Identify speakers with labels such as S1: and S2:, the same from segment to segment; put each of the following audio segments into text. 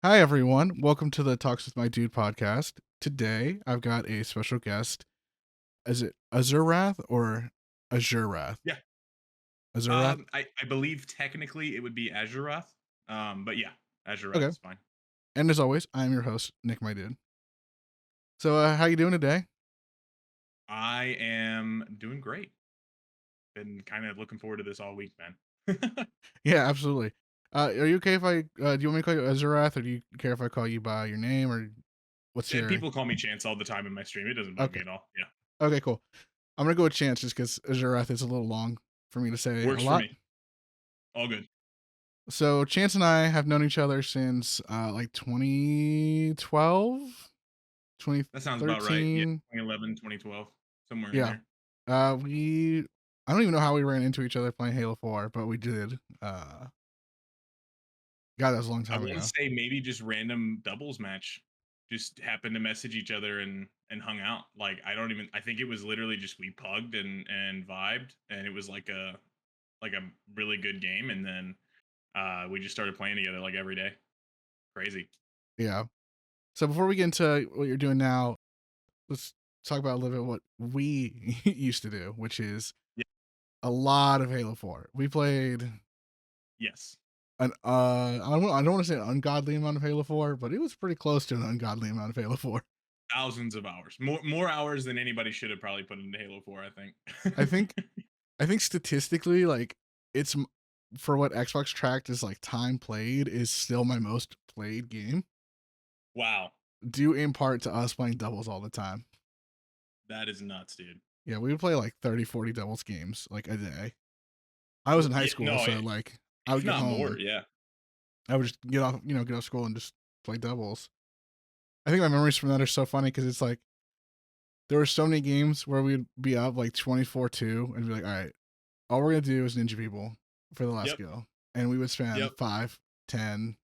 S1: Hi, everyone. Welcome to the Talks with My Dude podcast. Today, I've got a special guest. Is it Azurath or Azurath?
S2: Yeah.
S1: Azurath?
S2: I believe technically it would be Azeroth. But yeah, Azeroth
S1: Okay.
S2: is fine.
S1: And as always, I'm your host, Nick, my dude. So, how you doing today?
S2: I am doing great. Been kind of looking forward to this all week, man.
S1: Yeah, absolutely. Are you okay if do you want me to call you Azurath, or do you care if I call you by your name, or what's your?
S2: People call me Chance all the time in my stream. It doesn't bug me
S1: Okay.
S2: at all. Yeah,
S1: Okay, cool. I'm gonna go with Chance just because Azurath is a little long for me to say a
S2: works for
S1: lot.
S2: me. All good.
S1: So Chance and I have known each other since like 2012,
S2: That sounds about right. Yeah,
S1: 2013.
S2: 2011, 2012, somewhere in
S1: Yeah.
S2: there.
S1: We I don't even know how we ran into each other playing Halo 4, but we did. God, that was a long
S2: I
S1: time
S2: want to
S1: ago.
S2: say maybe just random doubles match. Just happened to message each other and hung out. Like I don't even. I think it was literally just we pugged and vibed, and it was like a really good game, and then we just started playing together like every day. Crazy.
S1: Yeah. So before we get into what you're doing now, let's talk about a little bit what we used to do, which is
S2: Yeah.
S1: a lot of Halo 4. We played
S2: Yes.
S1: an I don't want to say an ungodly amount of Halo 4, but it was pretty close to an ungodly amount of Halo 4.
S2: Thousands of hours. More hours than anybody should have probably put into Halo 4, I think.
S1: I think I think statistically, like for what Xbox tracked as like time played is still my most played game,
S2: Wow.
S1: due in part to us playing doubles all the time.
S2: That is nuts, dude.
S1: Yeah, we would play like 30, 40 doubles games like a day. I was in high
S2: Yeah,
S1: school,
S2: no,
S1: so like I
S2: if
S1: would get
S2: not more,
S1: home,
S2: yeah.
S1: I would just get off school and just play doubles. I think my memories from that are so funny because it's like there were so many games where we'd be up like 24-2 and be like, all right, all we're gonna do is ninja people for the last
S2: Yep.
S1: kill. And we would spend
S2: Yep.
S1: 10,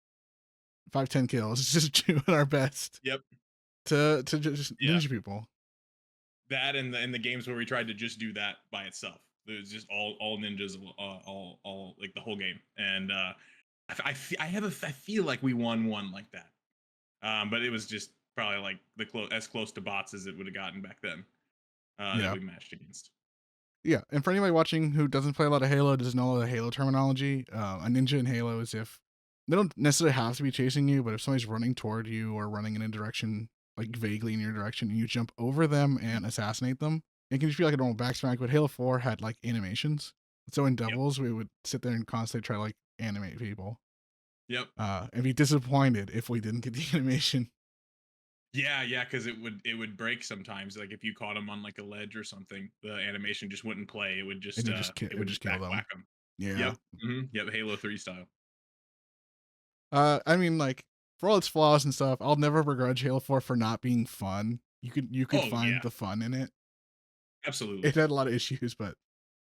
S1: 5, 10 kills just doing our best
S2: Yep.
S1: to just
S2: Yeah.
S1: ninja people.
S2: That and the games where we tried to just do that by itself. It was just all ninjas, all like the whole game. And I have I feel like we won one like that. But it was just probably like as close to bots as it would have gotten back then that
S1: Yeah.
S2: we matched against.
S1: Yeah. And for anybody watching who doesn't play a lot of Halo, doesn't know all the Halo terminology, a ninja in Halo is if they don't necessarily have to be chasing you, but if somebody's running toward you or running in a direction, like vaguely in your direction, and you jump over them and assassinate them, it can just be like a normal backsmack. But Halo 4 had like animations. So in
S2: Yep.
S1: doubles, we would sit there and constantly try to like animate people,
S2: Yep.
S1: and be disappointed if we didn't get the animation.
S2: Yeah, yeah, because it would break sometimes. Like if you caught him on like a ledge or something, the animation just wouldn't play. It would
S1: And
S2: just
S1: it
S2: it
S1: would
S2: would
S1: just
S2: just
S1: kill
S2: back
S1: them.
S2: whack him.
S1: Yeah.
S2: Yep. Yep. Halo 3 style.
S1: I mean, like for all its flaws and stuff, I'll never begrudge Halo 4 for not being fun. You could
S2: Oh
S1: find
S2: yeah,
S1: the fun in it. It
S2: absolutely.
S1: had a lot of issues, but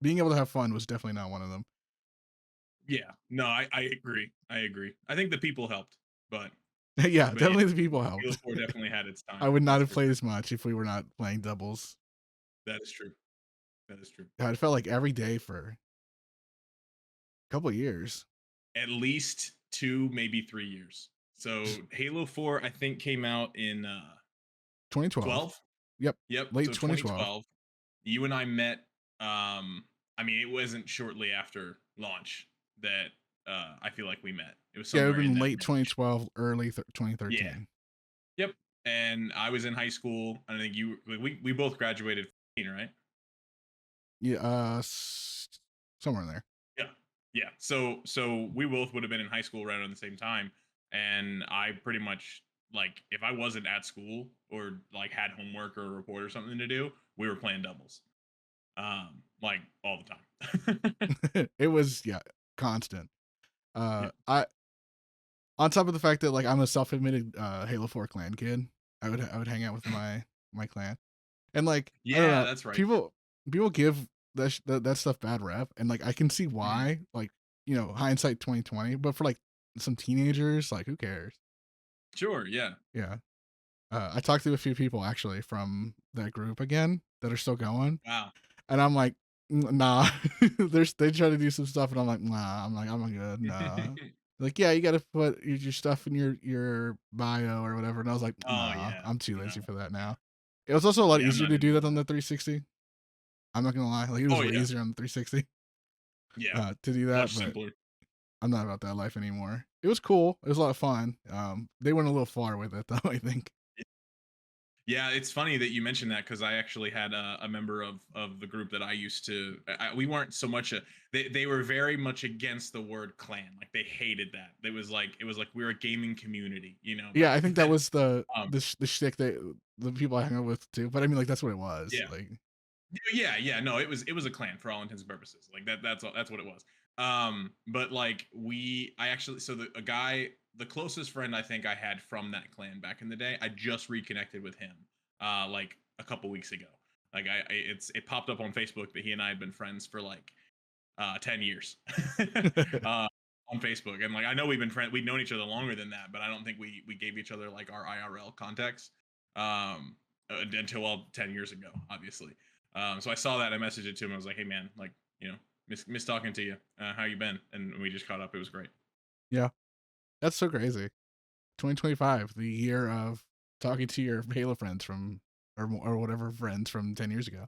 S1: being able to have fun was definitely not one of them.
S2: Yeah. No, I agree. I agree. I think the people helped, but
S1: Yeah,
S2: but yeah,
S1: definitely the people
S2: Halo
S1: helped.
S2: 4 definitely had its
S1: I
S2: time.
S1: would not
S2: That's
S1: have
S2: for
S1: played
S2: sure.
S1: as much if we were not playing doubles.
S2: That is true. That is true.
S1: God, it felt like every day for a couple of years.
S2: At least 2, maybe 3 years. So Halo 4, I think, came out in
S1: 2012.
S2: 12.
S1: Yep,
S2: Yep.
S1: late
S2: So
S1: 2012.
S2: 2012. You and I met. I mean, it wasn't shortly after launch that I feel like we met. It was
S1: Yeah, it would
S2: somewhere
S1: have
S2: in
S1: been
S2: that
S1: late
S2: range.
S1: 2012, early
S2: Yeah.
S1: 2013.
S2: Yep. And I was in high school. I think we both graduated 15, right?
S1: Yeah, somewhere in there.
S2: Yeah. Yeah. So we both would have been in high school right around the same time. And I pretty much like if I wasn't at school or like had homework or a report or something to do, we were playing doubles. Like all the time.
S1: It was, yeah, constant.
S2: Yeah.
S1: I On top of the fact that like I'm a self-admitted Halo 4 clan kid, I would hang out with my clan. And like I don't
S2: Yeah,
S1: know,
S2: that's right.
S1: people give that stuff bad rep, and like I can see
S2: Mhm.
S1: why, like, hindsight 2020, but for like some teenagers, like who cares?
S2: Sure, yeah.
S1: Yeah. I talked to a few people actually from that group again that are still going,
S2: Wow.
S1: and I'm like, Nah." They try to do some stuff, and I'm like, "Nah." I'm like, "I'm good, nah." Like, yeah, you got to put your stuff in your bio or whatever. And I was like,
S2: Oh
S1: nah,
S2: yeah,
S1: I'm too
S2: no,
S1: lazy for that
S2: yeah,
S1: now. It was also a lot
S2: yeah. I'm
S1: easier
S2: not
S1: to
S2: into
S1: do that
S2: doing
S1: on
S2: that.
S1: the 360. I'm not gonna lie, like it was
S2: Oh
S1: way
S2: yeah,
S1: easier on the 360
S2: yeah.
S1: to do that,
S2: Much
S1: but
S2: simpler.
S1: I'm not about that life anymore. It was cool. It was a lot of fun. They went a little far with it though. I think.
S2: Yeah, it's funny that you mentioned that because I actually had a member of the group that I used to. We weren't so much a. They were very much against the word clan. Like they hated that. It was like we're a gaming community,
S1: Yeah,
S2: back
S1: I think that
S2: then.
S1: was
S2: Um,
S1: the shtick that the people I hung out with too. But I mean, like that's what it was.
S2: yeah,
S1: Like,
S2: yeah. No, it was a clan for all intents and purposes. Like that's what it was. But like I actually, so the closest friend I think I had from that clan back in the day, I just reconnected with him, like a couple weeks ago. Like it popped up on Facebook that he and I had been friends for like 10 years uh, on Facebook. And like, I know we'd known each other longer than that, but I don't think we gave each other like our IRL contacts until 10 years ago, obviously. So I saw that. I messaged it to him. I was like, hey man, like, miss talking to you. How you been? And we just caught up. It was great.
S1: yeah, that's so crazy. 2025, the year of talking to your Halo friends from or whatever friends from 10 years ago.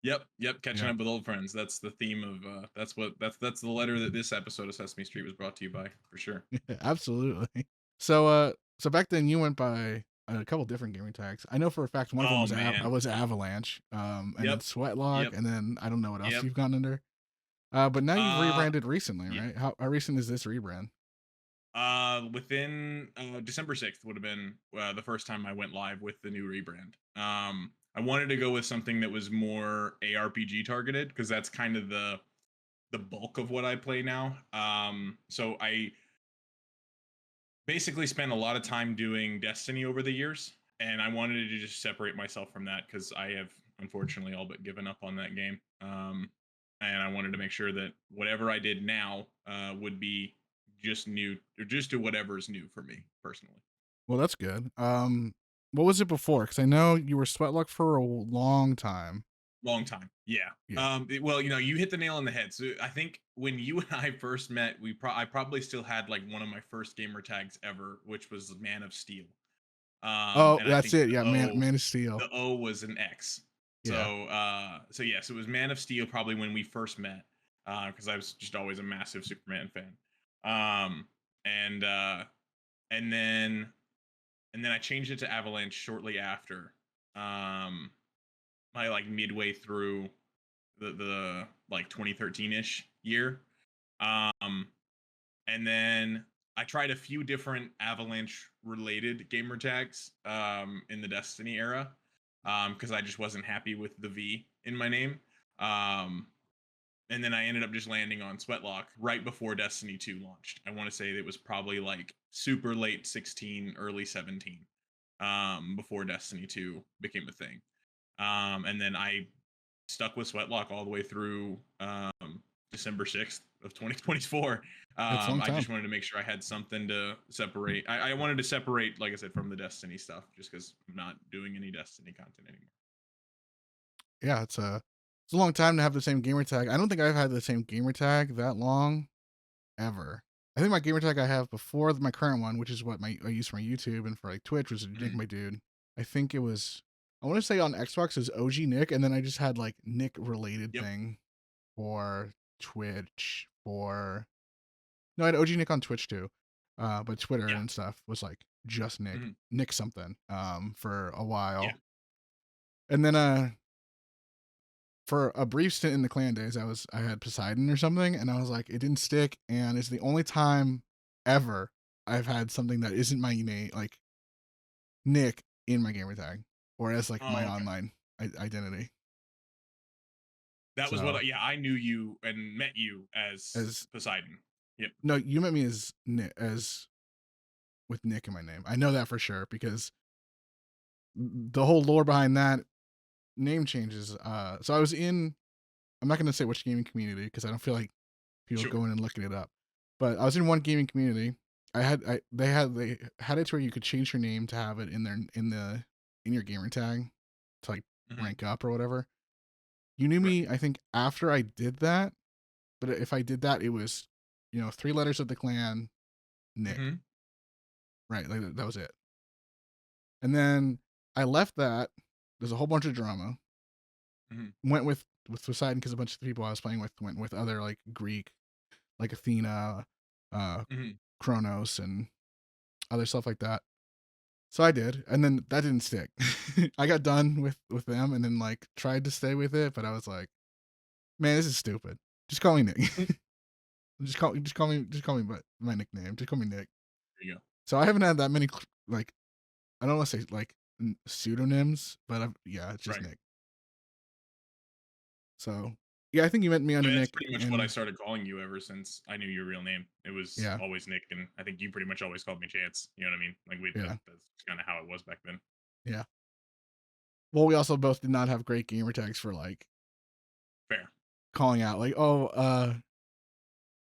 S2: Yep. Catching
S1: Yeah,
S2: up with old friends. That's the theme of that's the letter that this episode of Sesame Street was brought to you by, for sure.
S1: absolutely. So back then you went by a couple different gaming tags. I know for a fact one of them
S2: Oh
S1: was I
S2: man.
S1: was Avalanche, and then
S2: Yep.
S1: Sweatlock,
S2: Yep.
S1: and then I don't know what else
S2: Yep.
S1: you've gone under. But now you've
S2: Uh
S1: rebranded recently,
S2: yeah.
S1: right? How recent is this rebrand?
S2: Within December 6th would have been the first time I went live with the new rebrand. I wanted to go with something that was more ARPG targeted because that's kind of the bulk of what I play now. So I basically spent a lot of time doing Destiny over the years, and I wanted to just separate myself from that because I have unfortunately all but given up on that game. And I wanted to make sure that whatever I did now would be just new, or just to whatever's new for me personally.
S1: Well, that's good. What was it before? Because I know you were Sweatlock for a long time.
S2: Long time, yeah.
S1: Yeah.
S2: Well, you hit the nail on the head. So I think when you and I first met, I probably still had like one of my first gamer tags ever, which was Man of Steel.
S1: Oh,
S2: And I
S1: that's
S2: think
S1: it.
S2: the
S1: Yeah,
S2: O
S1: Man of Steel.
S2: the O was an X.
S1: Yeah,
S2: So yes, it was Man of Steel probably when we first met, because I was just always a massive Superman fan. Um, and and then I changed it to Avalanche shortly after. I like midway through the like 2013-ish year. Um, and then I tried a few different Avalanche related gamer tags in the Destiny era because I just wasn't happy with the V in my name. Um, and then I ended up just landing on Sweatlock right before Destiny 2 launched. I want to say it was probably like super late 16, early 17 before Destiny 2 became a thing. And then I stuck with Sweatlock all the way through December 6th of 2024.
S1: that's a long
S2: I
S1: time.
S2: just wanted to make sure I had something to separate. I wanted to separate, like I said, from the Destiny stuff, just because I'm not doing any Destiny content anymore.
S1: Yeah, it's a long time to have the same gamer tag. I don't think I've had the same gamer tag that long ever. I think my gamer tag I have before my current one, which is what I use for my YouTube and for like Twitch, was Nick
S2: Mhm.
S1: my dude. I think it was. I want to say on Xbox is OG Nick, and then I just had like Nick related
S2: Yep.
S1: thing for Twitch. For no, I had OG Nick on Twitch too, but Twitter
S2: Yeah.
S1: and stuff was like just
S2: Mhm.
S1: Nick something, for a
S2: Yeah.
S1: while, and then for a brief stint in the clan days, I had Poseidon or something, and I was like, it didn't stick, and it's the only time ever I've had something that isn't my name, like Nick, in my gamer tag, or as like my
S2: Oh, okay.
S1: online identity.
S2: That was
S1: So
S2: yeah, I knew you and met you as
S1: as
S2: Poseidon. Yep.
S1: no, you met me as Nick, as with Nick in my name. I know that for sure because the whole lore behind that name changes. So I was in. I'm not going to say which gaming community because I don't feel like people
S2: Sure.
S1: going and looking it up. But I was in one gaming community. They had it to where you could change your name to have it in your gamer tag to like
S2: Hmm.
S1: rank up or whatever. You knew
S2: Right.
S1: me, I think, after I did that. But if I did that, it was, 3 letters of the clan, Nick.
S2: Mhm.
S1: Right, like that was it. And then I left that. There's a whole bunch of drama.
S2: Mhm.
S1: Went with Poseidon because a bunch of the people I was playing with went with other like Greek, like Athena, uh,
S2: Mhm.
S1: Kronos, and other stuff like that. So I did, and then that didn't stick. I got done with them, and then like tried to stay with it, but I was like, man, this is stupid. Just call me Nick. Just call me my nickname. Just call me Nick.
S2: There you go.
S1: So I haven't had that many like I don't want to say like pseudonyms, but yeah, it's just
S2: Right.
S1: Nick. So yeah, I think you met me under
S2: That's
S1: Nick,
S2: pretty much what I
S1: and
S2: started calling you ever since I knew your real name. It was
S1: yeah,
S2: always Nick, and I think you pretty much always called me Chance. You know what I mean? Like
S1: yeah,
S2: that's kind of how it was back then.
S1: yeah. Well, we also both did not have great gamer tags for like
S2: Fair.
S1: calling out, like, oh,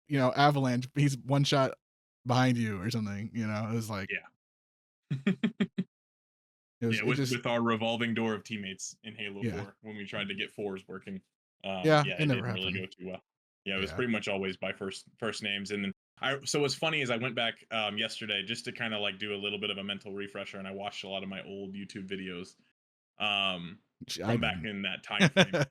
S1: Avalanche, he's one shot behind you or something. It was like
S2: Yeah. Yeah,
S1: it just
S2: with our revolving door of teammates in Halo
S1: yeah,
S2: 4 when we tried to get fours working.
S1: yeah,
S2: Yeah,
S1: it
S2: it
S1: never
S2: didn't really
S1: happened.
S2: go too well. Yeah, it was
S1: Yeah,
S2: pretty much always by first names, and then so what's funny is I went back yesterday just to kind of like do a little bit of a mental refresher, and I watched a lot of my old YouTube videos
S1: I
S2: from back
S1: didn't.
S2: in that time frame.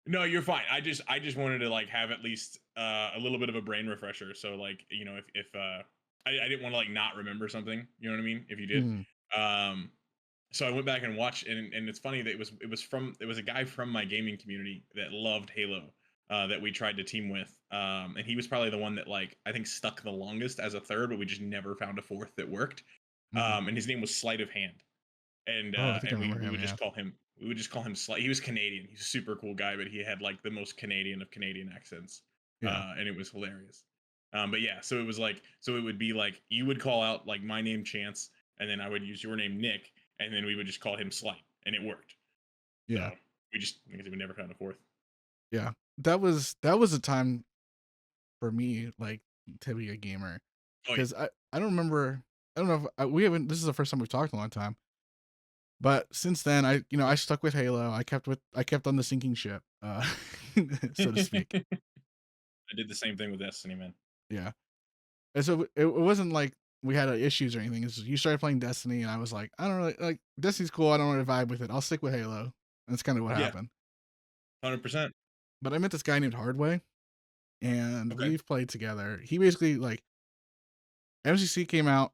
S2: No, you're fine. I just wanted to like have at least a little bit of a brain refresher. So like, if I didn't want to like not remember something, you know what I mean? If you did.
S1: Mm,
S2: Um so I went back and watched, and it's funny that it was a guy from my gaming community that loved Halo, that we tried to team with. And he was probably the one that like I think stuck the longest as a third, but we just never found a fourth that worked.
S1: mm.
S2: And his name was Sleight of Hand, and
S1: Oh, I think I
S2: and we
S1: remember
S2: we
S1: him.
S2: would
S1: Yeah,
S2: just call him Slight. He was Canadian. He's a super cool guy, but he had like the most Canadian of Canadian accents,
S1: yeah,
S2: and it was hilarious. But yeah, so it was like so it would be like you would call out like my name Chance, and then I would use your name Nick, and then we would just call him Slight, and it worked. So
S1: yeah,
S2: we just because we never found a fourth.
S1: yeah. That was a time for me, like, to be a gamer,
S2: Oh yeah,
S1: because I don't remember. I don't know if we haven't. This is the first time we've talked in a long time. But since then, I stuck with Halo. I kept on the sinking ship, so to speak.
S2: I did the same thing with Destiny, man.
S1: Yeah, and so it wasn't like we had issues or anything. It's just you started playing Destiny, and I was like, I don't really like Destiny's cool. I don't really vibe with it. I'll stick with Halo, and that's kind of what
S2: Yeah,
S1: happened.
S2: 100%.
S1: But I met this guy named Hardway, and
S2: Okay.
S1: we've played together. He basically like MCC came out,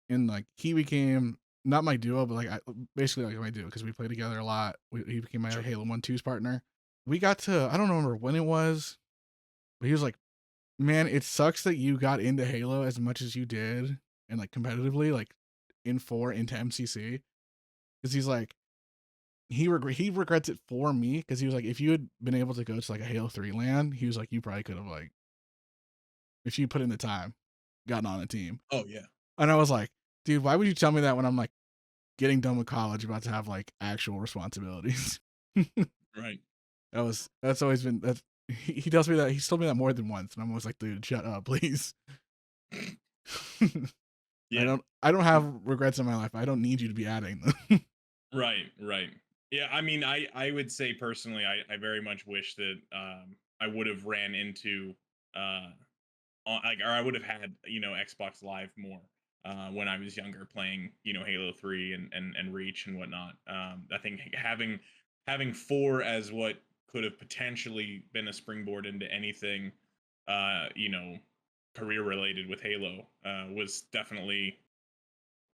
S1: and like he became not my duo, but like basically like my duo because we played together a lot. He became my
S2: Sure.
S1: Halo 1-2's partner. We got to I don't remember when it was, but he was like, "Man, it sucks that you got into Halo as much as you did, and like competitively, like in 4 into MCC." Because he's like he regrets it for me because he was like, if you had been able to go to like a Halo 3 land, he was like, you probably could have like if you put in the time, gotten on a team.
S2: Oh yeah.
S1: And I was like, dude, why would you tell me that when I'm like getting done with college, about to have like actual responsibilities?
S2: Right.
S1: That's always been that's he tells me that he's told me that more than once, and I'm always like, dude, shut up, please. I
S2: Yeah.
S1: don't I don't have regrets in my life. I don't need you to be adding them.
S2: Right, right. Yeah, I mean, I would say personally, I very much wish that I would have ran into uh like or I would have had Xbox Live more when I was younger, playing Halo 3 and Reach and whatnot. I think having four as what could have potentially been a springboard into anything, uh, you know, career related with Halo, was definitely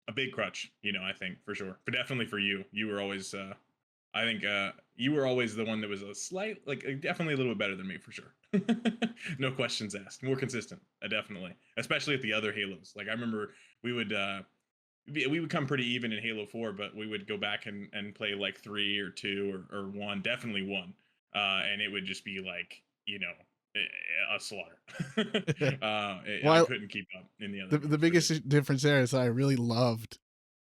S2: a big crutch, I think for sure. But definitely for you. You were always I think you were always the one that was a slight like definitely a little bit better than me for sure. No questions asked. More consistent, definitely. Especially at the other Halos. Like I remember we would we would come pretty even in Halo 4, but we would go back and play like 3 or 2 or 1, definitely 1. And it would just be like, a slaughter. I
S1: Well,
S2: couldn't keep up in the other
S1: the
S2: games for sure.
S1: biggest difference there is that I really loved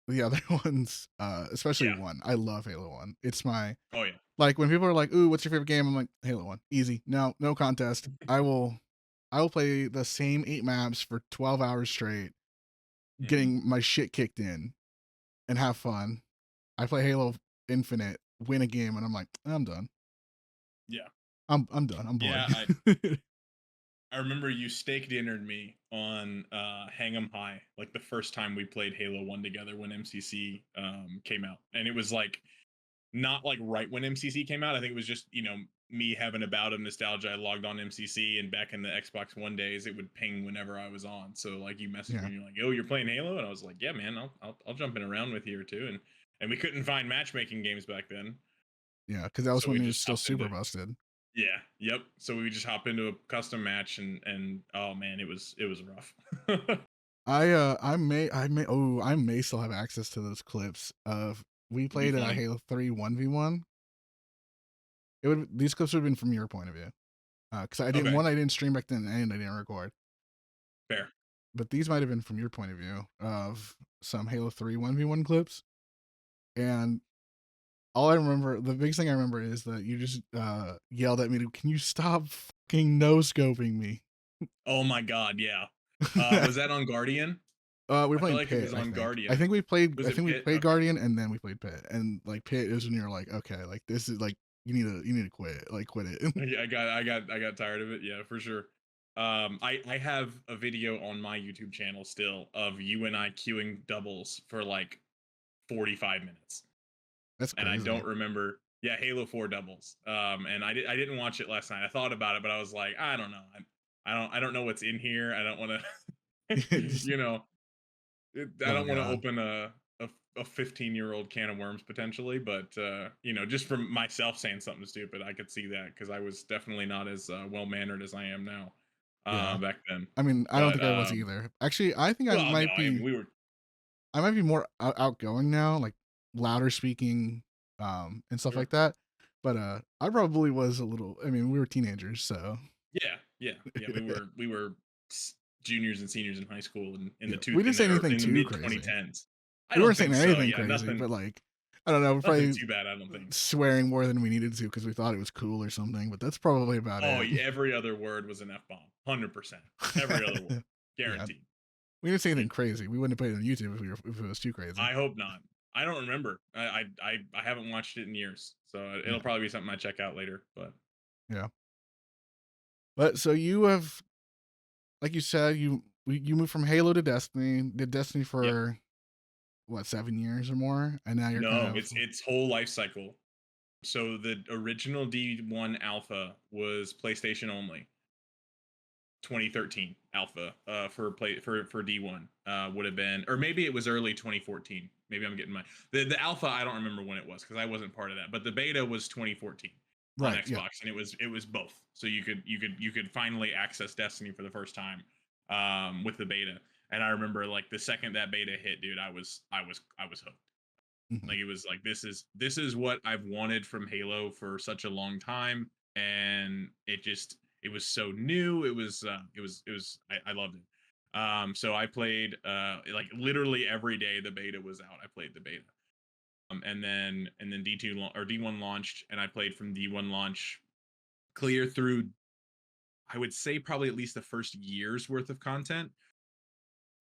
S1: the other ones, especially
S2: Yeah.
S1: 1. I love Halo 1. It's my
S2: Oh yeah.
S1: like when people are like, "Ooh, what's your favorite game?" I'm like, "Halo 1. Easy. No contest. I will play the same 8 maps for 12 hours straight,
S2: Hmm.
S1: getting my shit kicked in and have fun. I play Halo Infinite, win a game, and I'm like, I'm done.
S2: Yeah.
S1: I'm done. I'm bored."
S2: Yeah, I remember you steak dinnered me on Hang 'em High, like the first time we played Halo 1 together when MCC came out. And it was like not like right when MCC came out. I think it was just, me having a bout of nostalgia. I logged on MCC, and back in the Xbox One days, it would ping whenever I was on. So like you messaged me
S1: Yeah,
S2: and you're like, "Oh, you're playing Halo?" And I was like, "Yeah, man, I'll jump in around with you or two." And we couldn't find matchmaking games back then.
S1: yeah, because that was
S2: So
S1: when
S2: we
S1: it was
S2: just
S1: still
S2: hopped into
S1: super busted.
S2: yeah, yep. So we just hop into a custom match, and oh man, it was rough.
S1: I may still have access to those clips of we
S2: It'd be
S1: played
S2: funny.
S1: Halo 3 1v1. It would These clips would have been from your point of view. Because
S2: Okay,
S1: I didn't stream back then, and I didn't record.
S2: fair.
S1: But these might have been from your point of view of some Halo 3 1v1 clips. And all I remember, the biggest thing I remember is that you just yelled at me to, "Can you stop fucking no scoping me?"
S2: Oh my god, yeah. Was that on Guardian?
S1: We were
S2: I feel
S1: playing
S2: like it
S1: Pit,
S2: was
S1: I
S2: on
S1: think.
S2: Guardian. Was
S1: I
S2: it
S1: think we
S2: Pit?
S1: played
S2: Okay.
S1: Guardian and then we played Pit. And like Pit is when you're like, okay, like this is like you need to quit. Like quit it.
S2: Yeah, I got tired of it. Yeah, for sure. I have a video on my YouTube channel still of you and I queuing doubles for like 45 minutes,
S1: That's
S2: and I
S1: crazy.
S2: don't remember. Yeah, Halo 4 doubles. And I didn't watch it last night. I thought about it, but I was like, I don't know. I don't know what's in here. I don't want to,
S1: Just,
S2: I
S1: oh
S2: don't want to
S1: god.
S2: open a 15-year-old can of worms potentially, but just from myself saying something stupid, I could see that because I was definitely not as well mannered as I am now
S1: Yeah.
S2: back then.
S1: I mean, I don't
S2: But
S1: think I was either. Actually, I think
S2: well, no, I mean we were
S1: I might be more outgoing now, like louder speaking, and stuff
S2: sure.
S1: like that. But I probably was a little. I mean, we were teenagers, so
S2: Yeah, yeah, yeah. We were juniors and seniors in high school in the
S1: yeah,
S2: two
S1: we didn't say anything
S2: in the
S1: too
S2: mid
S1: crazy.
S2: 2010s. I
S1: We
S2: don't
S1: weren't saying
S2: think so.
S1: anything
S2: Yeah,
S1: crazy,
S2: nothing
S1: but like, I don't know, we're
S2: nothing
S1: probably
S2: too bad. I don't think.
S1: swearing more than we needed to because we thought it was cool or something. But that's probably about
S2: Oh,
S1: it.
S2: every other word was an F bomb. 100%. Every other word,
S1: Yeah,
S2: guaranteed.
S1: we didn't say
S2: Yeah.
S1: anything crazy. We wouldn't have played it on YouTube if it was too crazy.
S2: I hope not. I don't remember. I haven't watched it in years, so it'll
S1: Yeah,
S2: probably be something I check out later. But
S1: yeah. But so you have, like you said, you moved from Halo to Destiny. Did Destiny
S2: yep,
S1: for what 7 years or more, and now you're kind
S2: no,
S1: of
S2: it's whole life cycle. So the original D1 alpha was PlayStation only. 2013 alpha for play for D1 would have been, or maybe it was early 2014. Maybe I'm getting the alpha. I don't remember when it was because I wasn't part of that. But the beta was 2014 on
S1: right. Yeah,
S2: Xbox, and it was both. So you could finally access Destiny for the first time with the beta. And I remember like the second that beta hit, dude, I was hooked.
S1: hmm
S2: Like it was like this is what I've wanted from Halo for such a long time, and it was so new. I loved it. So I played like literally every day the beta was out. I played the beta. And then D2 or D1 launched, and I played from D1 launch clear through, I would say, probably at least the first year's worth of content.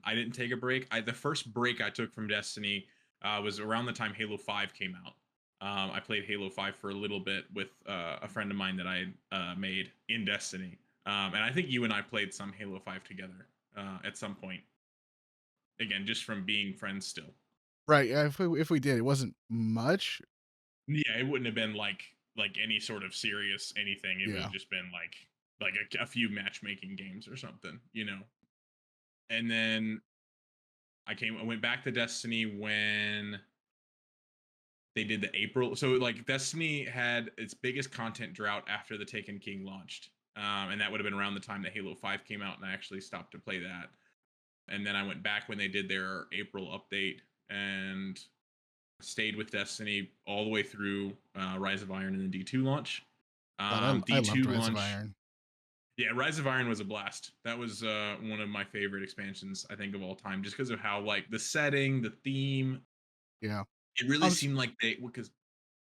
S2: I didn't take a break. The first break I took from Destiny was around the time Halo 5 came out. I played Halo 5 for a little bit with a friend of mine that I had made in Destiny. And I think you and I played some Halo 5 together at some point. Again, just from being friends still.
S1: right. Yeah, if we did, it wasn't much.
S2: Yeah, it wouldn't have been like any sort of serious anything. It would have
S1: Yeah,
S2: just been like a few matchmaking games or something. And then I went back to Destiny when they did the April. So like Destiny had its biggest content drought after the Taken King launched. And that would have been around the time that Halo 5 came out, and I actually stopped to play that. And then I went back when they did their April update and stayed with Destiny all the way through Rise of Iron and the D2 launch.
S1: God, I loved
S2: D2
S1: Rise of
S2: launch.
S1: Iron.
S2: Yeah, Rise of Iron was a blast. That was one of my favorite expansions, I think, of all time, just because of how like the setting, the theme,
S1: Yeah,
S2: it really
S1: honestly,
S2: seemed like they because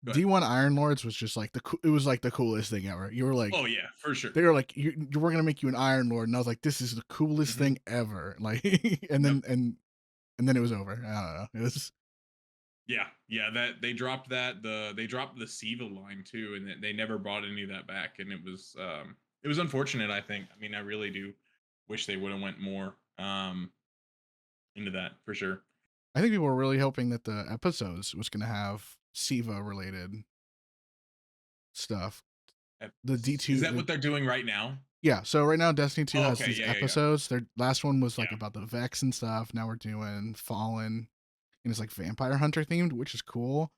S2: go ahead.
S1: D1 Iron Lords was just like it was like the coolest thing ever. You were like,
S2: Oh yeah, for sure.
S1: they were like, we're gonna make you an Iron Lord, and I was like, this is the coolest
S2: Hmm.
S1: thing ever. Like, and
S2: Yep.
S1: then and then it was over. I don't know. It was
S2: Yeah, yeah. That they dropped that they dropped the Siva line too, and they never brought any of that back, and It was unfortunate, I think. I mean, I really do wish they would have went more into that for sure.
S1: I think people were really hoping that the episodes was going to have Siva related stuff. The
S2: Is
S1: D2,
S2: that what they're doing right now?
S1: yeah. So right now, Destiny 2
S2: Oh,
S1: has
S2: okay.
S1: these
S2: Yeah, yeah, yeah.
S1: episodes. Their last one was like
S2: Yeah.
S1: about the Vex and stuff. Now we're doing Fallen, and it's like Vampire Hunter themed, which is cool.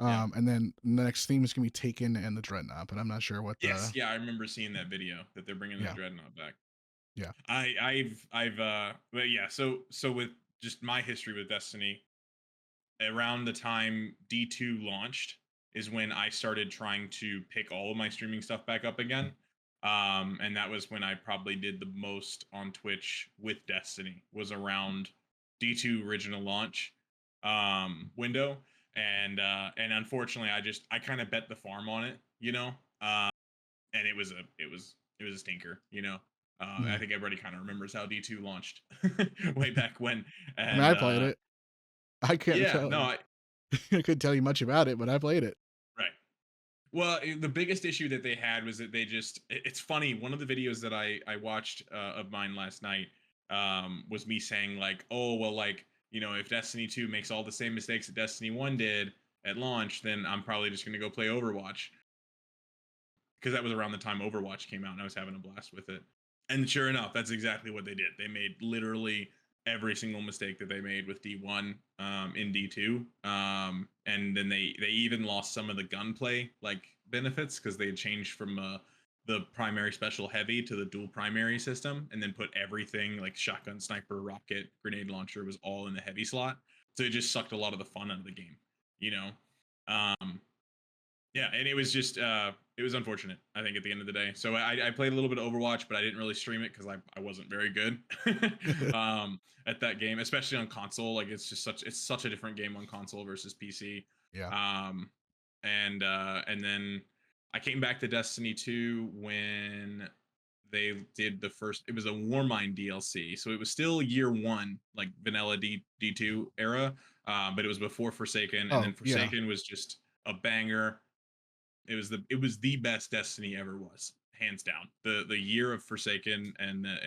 S2: Yeah.
S1: And then the next theme is gonna be Taken and the Dreadnought, but I'm not sure what
S2: Yes.
S1: the
S2: Yeah. I remember seeing that video that they're bringing the
S1: yeah
S2: Dreadnought back.
S1: yeah
S2: But yeah. So with just my history with Destiny, around the time D2 launched is when I started trying to pick all of my streaming stuff back up again. And that was when I probably did the most on Twitch with Destiny, was around D2 original launch window. And unfortunately I kind of bet the farm on it, you know. And it was a stinker, you know. I
S1: Mhm.
S2: think everybody kind of remembers how D2 launched way back when.
S1: I mean,
S2: And
S1: I played it. I can't
S2: yeah,
S1: tell
S2: no,
S1: you. I couldn't tell you much about it, but I played it.
S2: right. Well, the biggest issue that they had was that they just it's funny, one of the videos that I watched of mine last night was me saying like, "Oh, well, like, you know, if Destiny 2 makes all the same mistakes that Destiny 1 did at launch, then I'm probably just going to go play Overwatch." Because that was around the time Overwatch came out and I was having a blast with it. And sure enough, that's exactly what they did. They made literally every single mistake that they made with D1 in D2. And then they even lost some of the gunplay like benefits because they had changed from the primary special heavy to the dual primary system, and then put everything like shotgun, sniper, rocket, grenade launcher was all in the heavy slot. So it just sucked a lot of the fun out of the game, you know. Um, yeah, and it was just it was unfortunate, I think, at the end of the day. So I played a little bit of Overwatch, but I didn't really stream it because I wasn't very good at that game, especially on console. Like it's such a different game on console versus PC.
S1: Yeah.
S2: Um and then I came back to Destiny 2 when they did the first, it was a Warmind DLC. So it was still year one, like vanilla D2 era. But it was before Forsaken, and
S1: Oh
S2: then
S1: yeah.
S2: Forsaken was just a banger. It was the best Destiny ever was, hands down. The year of Forsaken and the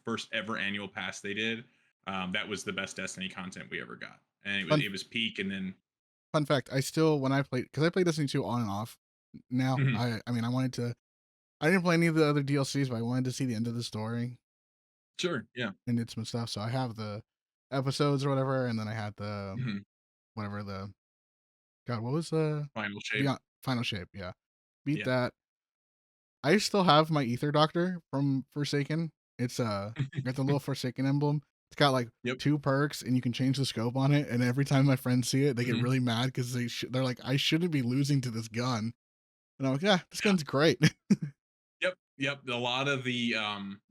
S2: first ever annual pass they did, that was the best Destiny content we ever got, and it was
S1: Fun
S2: it was peak, and then
S1: fun fact. I still when I played because I played Destiny 2 on and off. Now
S2: mhm,
S1: I mean I wanted to. I didn't play any of the other DLCs, but I wanted to see the end of the story
S2: sure, yeah,
S1: and did some stuff. So I have the episodes or whatever, and then I had the
S2: mhm,
S1: whatever the God, what was the
S2: final shape,
S1: Beyond Final Shape? Yeah, beat
S2: yeah,
S1: that. I still have my Ether Doctor from Forsaken. It's got the little Forsaken emblem. It's got like
S2: yep,
S1: 2 perks, and you can change the scope on it. And every time my friends see it, they get
S2: mhm,
S1: really mad because they're like, I shouldn't be losing to this gun. And I'm like, yeah, this
S2: yeah,
S1: gun's great.
S2: yep. A lot of the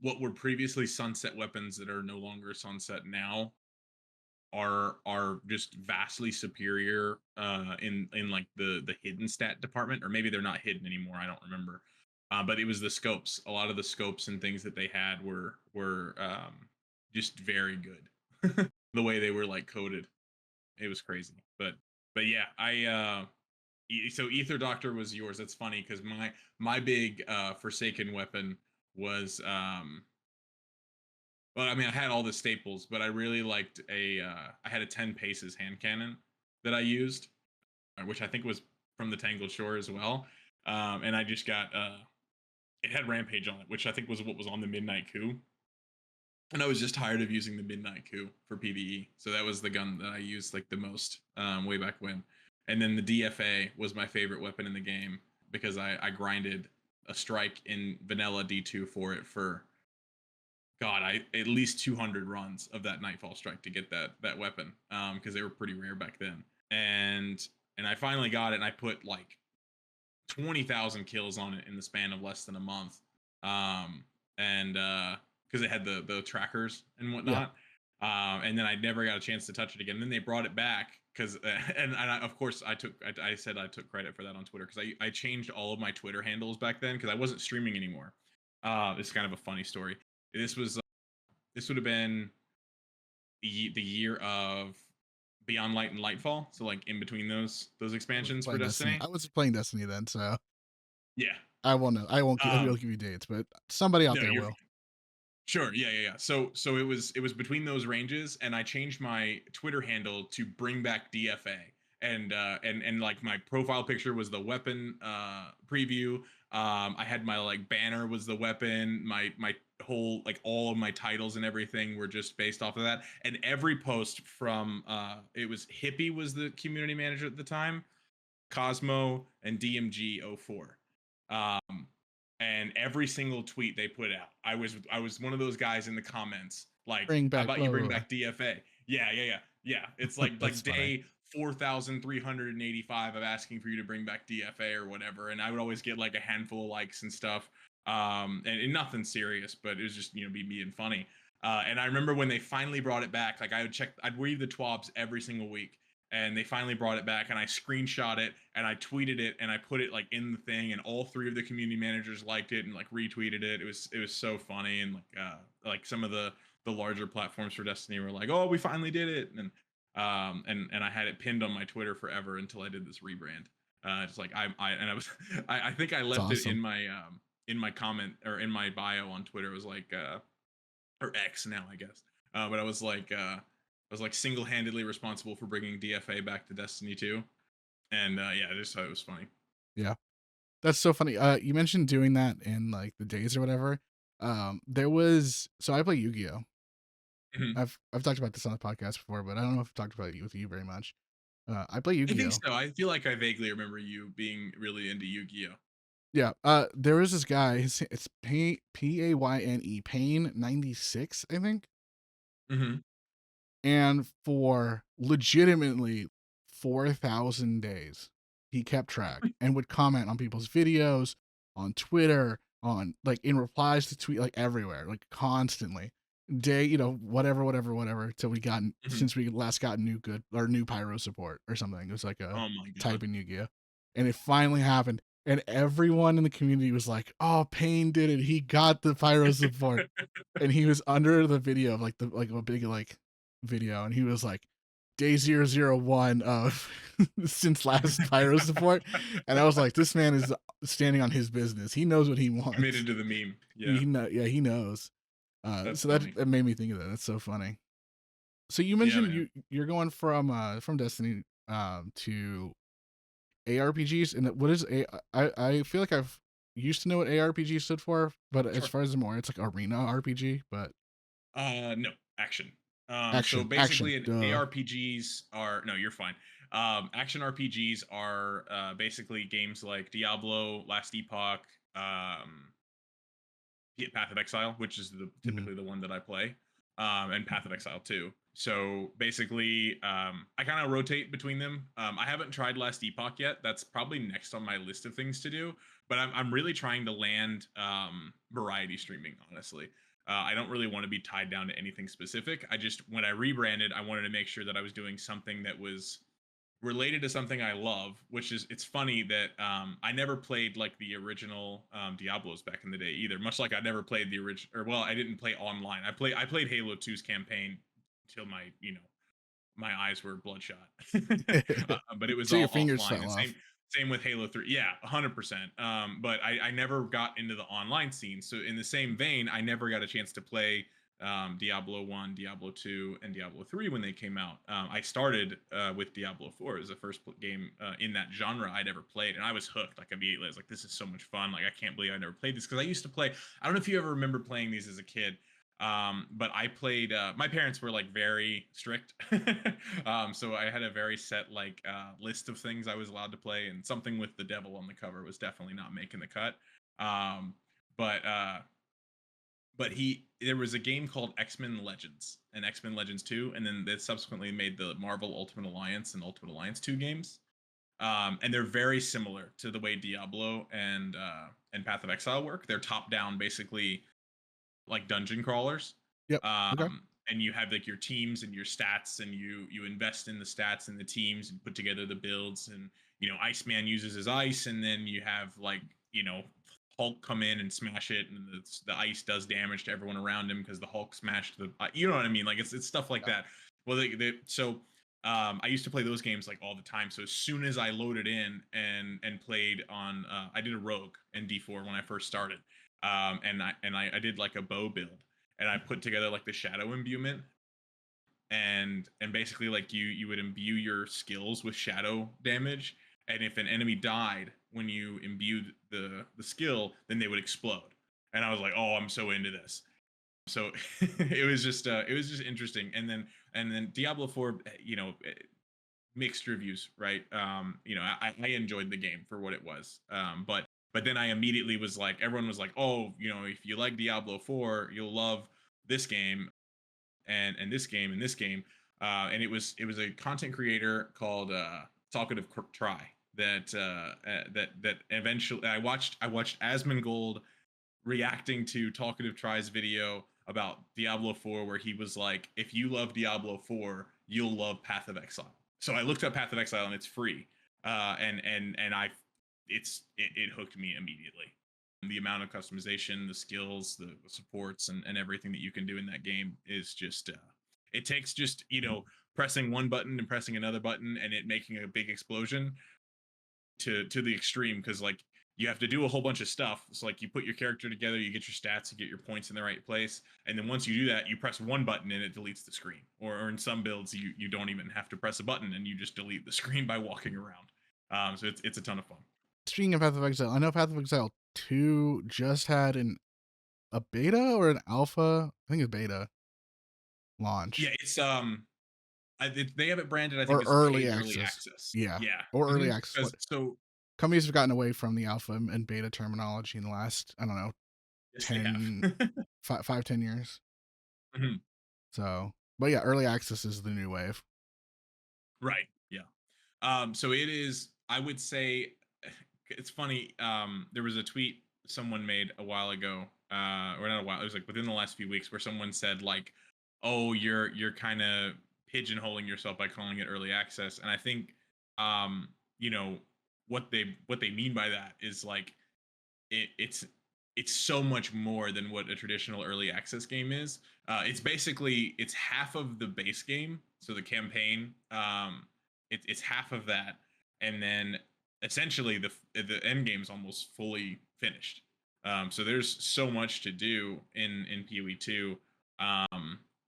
S2: what were previously sunset weapons that are no longer sunset now are just vastly superior in like the hidden stat department, or maybe they're not hidden anymore, I don't remember. But it was the scopes. A lot of the scopes and things that they had were just very good. The way they were like coded, it was crazy. But yeah, so Ether Doctor was yours. That's funny because my big Forsaken weapon was well, I mean, I had all the staples, but I really liked I had a 10 paces hand cannon that I used, which I think was from the Tangled Shore as well. And I just got it had Rampage on it, which I think was what was on the Midnight Coup. And I was just tired of using the Midnight Coup for PvE, so that was the gun that I used like the most way back when. And then the DFA was my favorite weapon in the game because I grinded a strike in vanilla D2 for it for God, I at least 200 runs of that Nightfall Strike to get that weapon, because they were pretty rare back then. And I finally got it, and I put like 20,000 kills on it in the span of less than a month, and because it had the trackers and
S1: Yeah.
S2: whatnot. And then I never got a chance to touch it again. Then they brought it back because, of course I said I took credit for that on Twitter because I changed all of my Twitter handles back then because I wasn't streaming anymore. It's kind of a funny story. This was this would have been the year of Beyond Light and Lightfall, so like in between those
S1: I wasn't
S2: expansions for
S1: playing Destiny.
S2: Destiny.
S1: I was playing Destiny then, so
S2: Yeah.
S1: I won't know. I won't. I will
S2: Um,
S1: give you dates, but somebody out
S2: no,
S1: there
S2: you're
S1: will.
S2: sure. Yeah, yeah, yeah. So it was between those ranges, and I changed my Twitter handle to bring back DFA. And like my profile picture was the weapon preview. I had my like banner was the weapon. My whole like all of my titles and everything were just based off of that. And every post from it was Hippie was the community manager at the time, Cosmo and DMG04. Um, and every single tweet they put out, I was one of those guys in the comments like,
S1: Bring
S2: how
S1: back
S2: about you
S1: blah
S2: bring
S1: blah blah.
S2: back DFA? Yeah, yeah, yeah, yeah. It's like
S1: That's funny.
S2: day 4,385 of asking for you to bring back DFA or whatever, and I would always get like a handful of likes and stuff. And nothing serious, but it was just be being funny. And I remember when they finally brought it back, like I'd read the twabs every single week, and they finally brought it back, and I screenshot it and I tweeted it and I put it like in the thing, and all three of the community managers liked it and like retweeted it. It was so funny. And like some of the larger platforms for Destiny were like, oh, we finally did it. And I had it pinned on my Twitter forever until I did this rebrand. Just like I was I think I
S1: It's
S2: left it
S1: awesome.
S2: in my comment or in my bio on Twitter. It was like or X now, I guess. But I was like single-handedly responsible for bringing DFA back to Destiny 2, and yeah, I just thought it was funny.
S1: Yeah, that's so funny. You mentioned doing that in like the days or whatever. There was so I play Yu-Gi-Oh.
S2: Mhm.
S1: I've talked about this on the podcast before, but I don't know if I've talked about it with you very much. I play
S2: I think
S1: Yu-Gi-Oh.
S2: so. I feel like I vaguely remember you being really into Yu-Gi-Oh.
S1: Yeah. There was this guy. It's Payne Payne 96, I think.
S2: Mhm.
S1: And for legitimately 4,000 days, he kept track and would comment on people's videos, on Twitter, on like in replies to tweet, like everywhere, like constantly. Day, whatever, whatever, whatever, till we got
S2: Mhm.
S1: since we last got new good or new pyro support or something. It was like a
S2: Oh my
S1: type
S2: god.
S1: in Yu-Gi-Oh! And it finally happened. And everyone in the community was like, "Oh, Payne did it! He got the pyro support!" And he was under the video of like the like a big like video, and he was like day 001 of since last pyro support. And I was like, this man is standing on his business. He knows what he wants.
S2: Committed to the meme. Yeah,
S1: Yeah, he knows.
S2: that's
S1: So
S2: funny.
S1: that made me think of that. That's so funny. So you
S2: Yeah,
S1: mentioned
S2: man.
S1: you're going from Destiny to ARPGs, and what is a I feel like I've used to know what ARPG stood for, but as
S2: Sure.
S1: far as more, it's like arena RPG, but
S2: No, action. So
S1: action,
S2: basically, an
S1: duh.
S2: ARPGs are no, you're fine. Action RPGs are basically games like Diablo, Last Epoch, um, Path of Exile, which is
S1: Mhm.
S2: typically the one that I play, and Path of Exile 2. So basically, I kind of rotate between them. I haven't tried Last Epoch yet. That's probably next on my list of things to do. But I'm really trying to land variety streaming, honestly. I don't really want to be tied down to anything specific. I just, when I rebranded, I wanted to make sure that I was doing something that was related to something I love, which is it's funny that I never played like the original Diablos back in the day either. Much like I never played the original, or well, I didn't play online. I played Halo 2's campaign until my eyes were bloodshot, but it was
S1: So your
S2: all
S1: fingers
S2: offline.
S1: fell
S2: And same
S1: off.
S2: same with Halo 3. Yeah, 100%. But I never got into the online scene. So in the same vein, I never got a chance to play Diablo 1, Diablo 2, and Diablo 3 when they came out. I started with Diablo 4 as the first game in that genre I'd ever played, and I was hooked like immediately. I was like, this is so much fun. Like, I can't believe I never played this because I used to play. I don't know if you ever remember playing these as a kid. But I played my parents were like very strict. So I had a very set like list of things I was allowed to play, and something with the devil on the cover was definitely not making the cut. um but he there was a game called X-Men Legends and X-Men Legends 2, and then they subsequently made the Marvel Ultimate Alliance and Ultimate Alliance 2 games. And they're very similar to the way Diablo and Path of Exile work. They're top down, basically like dungeon crawlers.
S1: Yep. Okay.
S2: And you have like your teams and your stats, and you invest in the stats and the teams and put together the builds. And Iceman uses his ice, and then you have like Hulk come in and smash it, and the ice does damage to everyone around him because the Hulk smashed the. You know what I mean? Like it's stuff like
S1: Yeah.
S2: that. Well, so. I used to play those games like all the time. So as soon as I loaded in and played on, I did a rogue in D4 when I first started, I did like a bow build, and I put together like the shadow imbuement, and basically like you would imbue your skills with shadow damage, and if an enemy died when you imbued the skill, then they would explode. And I was like, oh, I'm so into this. So it was just interesting. And then Diablo 4, mixed reviews, right? I enjoyed the game for what it was. But then I immediately was like, everyone was like, oh, if you like Diablo 4, you'll love this game and this game and this game. And it was a content creator called Talkative Try that eventually I watched Asmongold reacting to Talkative Try's video about Diablo 4, where he was like, if you love Diablo 4, you'll love Path of Exile. So I looked up Path of Exile and it's free. It hooked me immediately. The amount of customization, the skills, the supports, and everything that you can do in that game is just it takes just pressing one button and pressing another button and it making a big explosion to the extreme, because like you have to do a whole bunch of stuff. So like you put your character together, you get your stats, you get your points in the right place, and then once you do that, you press one button and it deletes the screen. Or in some builds, you don't even have to press a button and you just delete the screen by walking around. So it's a ton of fun.
S1: Speaking of Path of Exile, I know Path of Exile 2 just had a beta or an alpha. I think a beta
S2: Yeah,
S1: launch
S2: it's they have it branded, I think,
S1: or
S2: as
S1: early
S2: paid early
S1: access.
S2: access.
S1: Yeah,
S2: Yeah.
S1: or early access.
S2: Because
S1: What
S2: so
S1: companies have gotten away from the alpha and beta terminology in the last, I don't know,
S2: yes, they have.
S1: 10, 5, 10 years.
S2: Mhm.
S1: So, but yeah, early access is the new wave.
S2: Right. Yeah. So it is, I would say, it's funny. There was a tweet someone made a while ago, or not a while, it was like within the last few weeks, where someone said like, "Oh, you're kind of pigeonholing yourself by calling it early access." And I think, um, you know, what they mean by that is like it's so much more than what a traditional early access game is. It's half of the base game, so the campaign. It's half of that, and then essentially the end game's almost fully finished. So there's so much to do in PoE 2.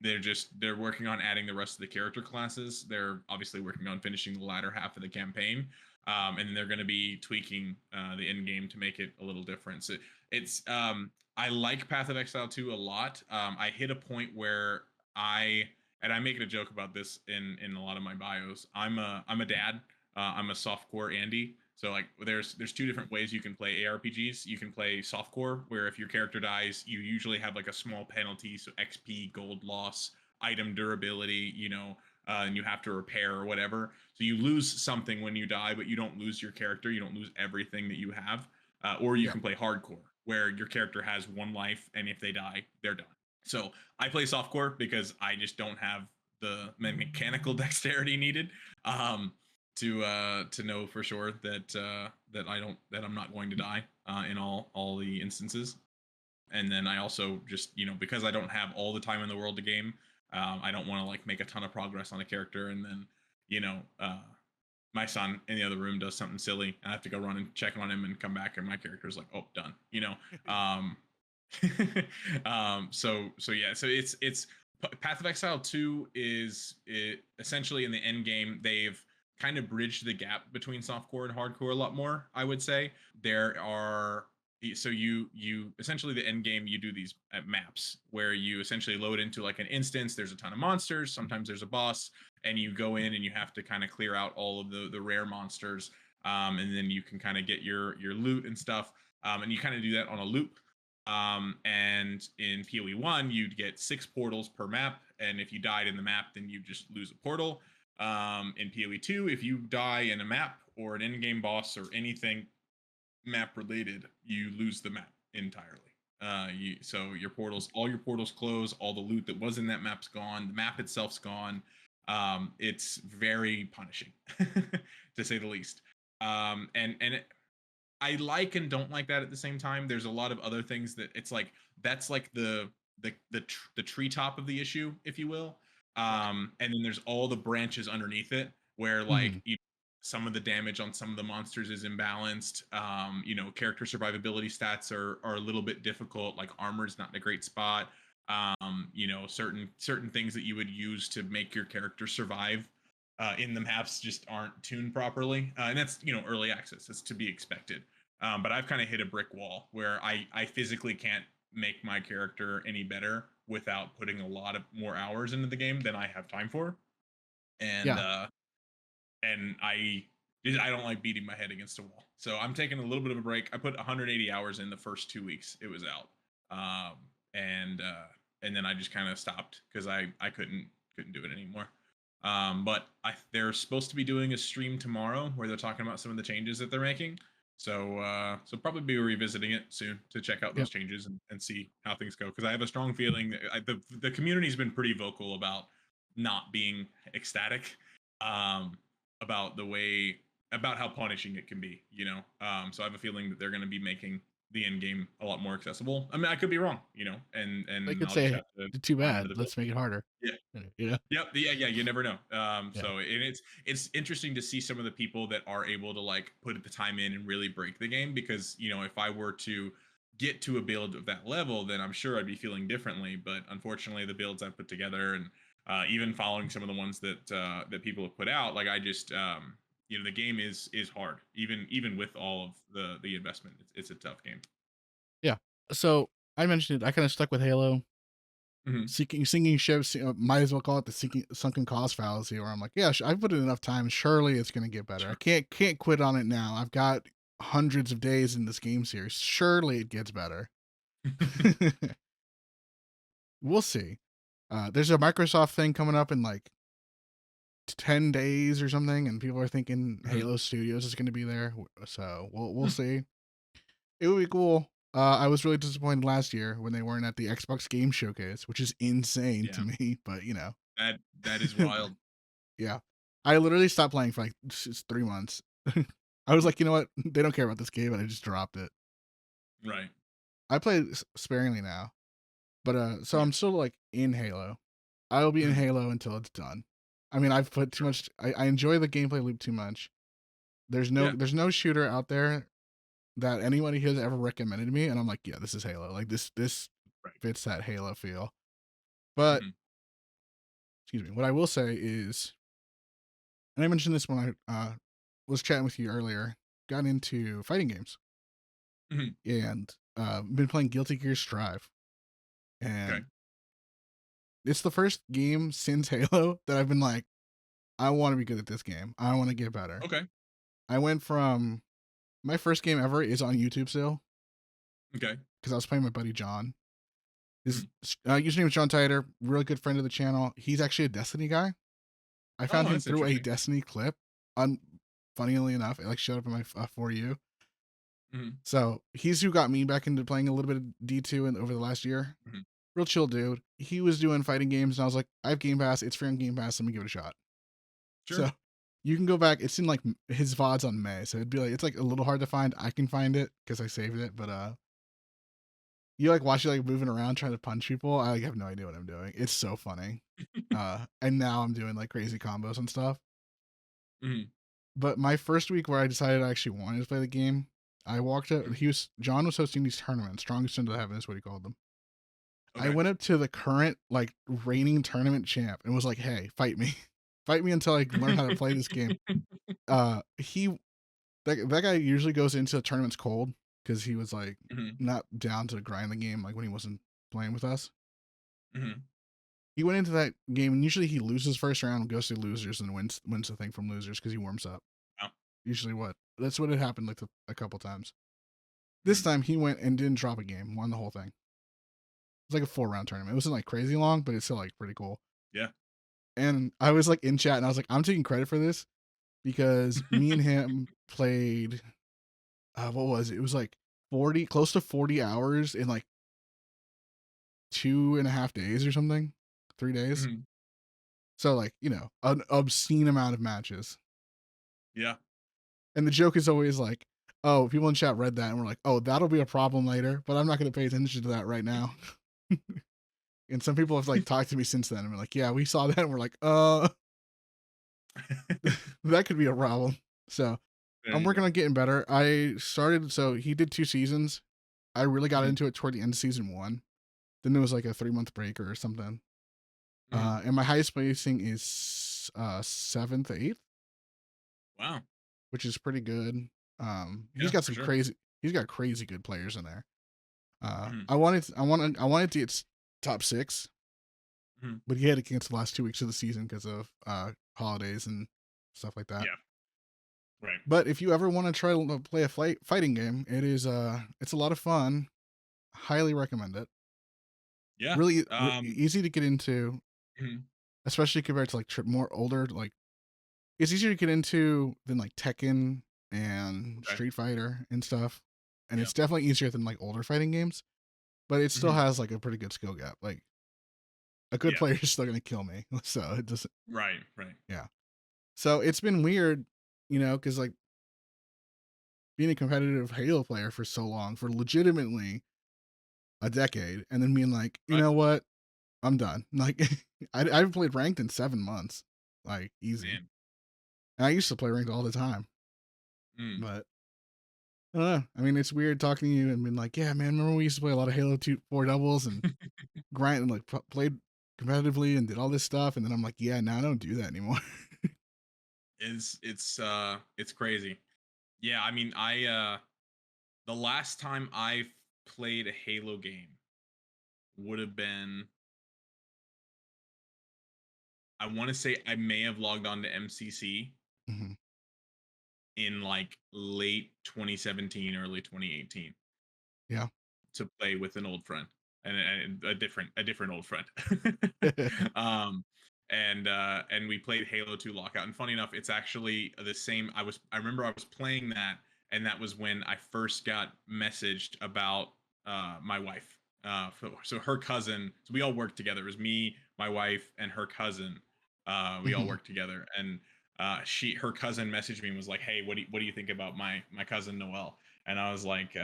S2: They're working on adding the rest of the character classes. They're obviously working on finishing the latter half of the campaign, and they're going to be tweaking the end game to make it a little different. So it's I like Path of Exile 2 a lot. I hit a point where I make a joke about this in a lot of my bios. I'm a dad. I'm a softcore Andy. So like there's two different ways you can play ARPGs. You can play softcore, where if your character dies, you usually have like a small penalty, so XP, gold loss, item durability, and you have to repair or whatever. So you lose something when you die, but you don't lose your character. You don't lose everything that you have. Or you
S1: Yeah.
S2: can play hardcore, where your character has one life, and if they die, they're done. So I play softcore because I just don't have the mechanical dexterity needed to know for sure that I'm not going to die in all the instances. And then I also just because I don't have all the time in the world to game, I don't want to like make a ton of progress on a character and then you know uh, my son in the other room does something silly. I have to go run and check on him and come back, and my character's like, "Oh, done." Um, so yeah, so it's Path of Exile 2 is essentially in the end game. They've kind of bridged the gap between softcore and hardcore a lot more. I would say there are so you essentially the end game, you do these maps where you essentially load into like an instance. There's a ton of monsters. Sometimes there's a boss, and you go in and you have to kind of clear out all of the rare monsters, and then you can kind of get your loot and stuff, and you kind of do that on a loop. And in PoE 1, you'd get 6 portals per map, and if you died in the map, then you just lose a portal. In PoE 2, if you die in a map or an in-game boss or anything map related, you lose the map entirely. So all your portals close, all the loot that was in that map's gone, the map itself's gone. It's very punishing, to say the least. I like and don't like that at the same time. There's a lot of other things that it's like that's like the treetop of the issue, if you will. And then there's all the branches underneath it where
S1: Mhm.
S2: like some of the damage on some of the monsters is imbalanced. Character survivability stats are a little bit difficult. Like armor's not in a great spot. Certain things that you would use to make your character survive in the maps just aren't tuned properly, and that's early access. That's to be expected. But I've kind of hit a brick wall where I physically can't make my character any better without putting a lot of more hours into the game than I have time for. And
S1: Yeah.
S2: uh and I don't like beating my head against a wall. So I'm taking a little bit of a break. I put 180 hours in the first 2 weeks it was out. Um and then I just kind of stopped cuz I couldn't do it anymore. But they're supposed to be doing a stream tomorrow where they're talking about some of the changes that they're making. So probably be revisiting it soon to check out those
S1: Yep.
S2: changes and see how things go because I have a strong feeling that the community's been pretty vocal about not being ecstatic um, about the way about how punishing it can be. So I have a feeling that they're going to be making the end game a lot more accessible. I mean, I could be wrong,
S1: They
S2: and
S1: could
S2: I'll just
S1: say,
S2: have to
S1: "Too
S2: monitor
S1: bad.
S2: the build.
S1: Let's make it harder."
S2: Yeah.
S1: You know?
S2: Yep. Yeah. You never know.
S1: Yeah.
S2: And it's interesting to see some of the people that are able to like put the time in and really break the game because if I were to get to a build of that level, then I'm sure I'd be feeling differently. But unfortunately, the builds I've put together and even following some of the ones that people have put out, like I just the game is hard. Even with all of the investment, it's a tough game.
S1: Yeah. So, I mentioned it, I kinda stuck with Halo.
S2: Hmm.
S1: Sinking ships, might as well call it the sinking sunken cost fallacy, where I'm like, "Yeah, I've put in enough time, surely it's gonna get better. I
S2: Sure.
S1: can't quit on it now. I've got hundreds of days in this game series. Surely it gets better." We'll see. There's a Microsoft thing coming up in, like, 10 days or something, and people are thinking
S2: Hmm.
S1: Halo Studios is gonna be there, so we'll see. It would be cool. I was really disappointed last year when they weren't at the Xbox Game Showcase, which is insane to
S2: Yeah.
S1: me, but,
S2: That is wild.
S1: yeah. I literally stopped playing for, like, 3 months. I was like, "You know what? They don't care about this game," and I just dropped it.
S2: Right.
S1: I play sparingly now, but, so
S2: Yeah.
S1: I'm still, like, in Halo. I'll be in
S2: Mhm.
S1: Halo until it's done. I mean, I've put too
S2: Sure.
S1: much I enjoy the gameplay loop too much.
S2: Yeah.
S1: There's no shooter out there that anybody has ever recommended to me, and I'm like, "Yeah, this is Halo." Like, this
S2: Right.
S1: fits that Halo feel. But,
S2: Mhm.
S1: excuse me, what I will say is, and I mentioned this when I, was chatting with you earlier, got into fighting games,
S2: Mhm.
S1: and, been playing Guilty Gear Strive,
S2: Okay.
S1: and it's the first game since Halo that I've been like, "I wanna be good at this game. I wanna get better."
S2: Okay.
S1: I went from my first game ever is on YouTube still,
S2: Okay.
S1: because I was playing with my buddy John. His
S2: Mhm.
S1: username is John Titer, really good friend of the channel. He's actually a Destiny guy. I found
S2: Oh,
S1: him
S2: that's
S1: through a
S2: interesting.
S1: Destiny clip. On Funnily enough, it like showed up in my For You.
S2: Mhm.
S1: So he's who got me back into playing a little bit of D2 and over the last year.
S2: Mhm.
S1: Real chill dude. He was doing fighting games, and I was like, I have Game Pass. It's free on Game Pass. Let me give it a shot. So
S2: Sure.
S1: you can go back. It's in like his VODs on May. So it'd be like, it's like a little hard to find. I can find it because I saved it. But you like watch it like moving around trying to punch people. I like, have no idea what I'm doing. It's so funny. And now I'm doing like crazy combos and stuff.
S2: Mhm.
S1: But my first week where I decided I actually wanted to play the game, I walked up.
S2: Mhm.
S1: John was hosting these tournaments. Strongest into heaven is what he called them. I
S2: Okay.
S1: went up to the current like reigning tournament champ and was like, "Hey, fight me, fight me until I learn how to play this game." He that guy usually goes into tournaments cold because he was like
S2: Mhm.
S1: not down to grind the game like when he wasn't playing with us.
S2: Mhm.
S1: He went into that game and usually he loses first round, goes through losers, and wins the thing from losers because he warms up.
S2: Wow.
S1: Usually, that's what had happened like a couple times. This
S2: Mhm.
S1: time he went and didn't drop a game, won the whole thing. It's like a 4 round tournament. It wasn't like crazy long, but it's still like pretty cool.
S2: Yeah.
S1: And I was like in chat and I was like, I'm taking credit for this because me and him played, what was it? It was like 40, close to 40 hours in like 2.5 days or something, 3 days.
S2: Mhm.
S1: So, like, an obscene amount of matches.
S2: Yeah.
S1: And the joke is always like, oh, people in chat read that and we're like, oh, that'll be a problem later, but I'm not going to pay attention to that right now. And some people have like talked to me since then and been like, "Yeah, we saw that." And we're like, that could be a problem." So
S2: There
S1: I'm
S2: you
S1: working
S2: go.
S1: on getting better. I started, so he did 2 seasons. I really got
S2: Mhm,
S1: into it toward the end of season one. Then there was like a 3 month break or something.
S2: mhm.
S1: And my highest placing is seventh, eighth,
S2: Wow.
S1: which is pretty good. He's
S2: Yeah,
S1: got
S2: for
S1: some
S2: sure.
S1: crazy. He's got crazy good players in there.
S2: Mhm,
S1: I wanted to get top six,
S2: mhm.
S1: but he had to cancel the last 2 weeks of the season because of holidays and stuff like that.
S2: Yeah, right.
S1: But if you ever want to try to play a fighting game, it's a lot of fun. Highly recommend it.
S2: Yeah.
S1: Really easy to get into,
S2: Mhm.
S1: especially compared to like more older. Like it's easier to get into than like Tekken and
S2: Okay.
S1: Street Fighter and stuff. And
S2: Yeah.
S1: it's definitely easier than like older fighting games, but it still
S2: Mhm.
S1: has like a pretty good skill gap. Like a good
S2: Yeah.
S1: player is still gonna kill me, so it doesn't.
S2: Right, right.
S1: Yeah. So it's been weird, because like being a competitive Halo player for so long, for legitimately a decade, and then being like, you
S2: Right.
S1: know what, I'm done. Like, I haven't played ranked in 7 months, like easy.
S2: Man.
S1: And I used to play ranked all the time,
S2: Mm.
S1: but I don't know. I mean, it's weird talking to you and being like, yeah, man, remember we used to play a lot of Halo 2 4 doubles and grind and like played competitively and did all this stuff, and then I'm like, yeah, now I don't do that anymore.
S2: It's crazy. Yeah, I mean, the last time I played a Halo game would have been, I want to say I may have logged on to MCC
S1: Mhm.
S2: in like late 2017, early 2018
S1: Yeah.
S2: to play with an old friend and a different old friend. um and we played Halo 2 Lockout. And funny enough, it's actually the same. I remember I was playing that, and that was when I first got messaged about my wife. So her cousin, so we all worked together. It was me, my wife, and her cousin. We all
S1: Mhm.
S2: worked together, and her cousin messaged me and was like, "Hey, what do you think about my cousin Noelle?" And I was like,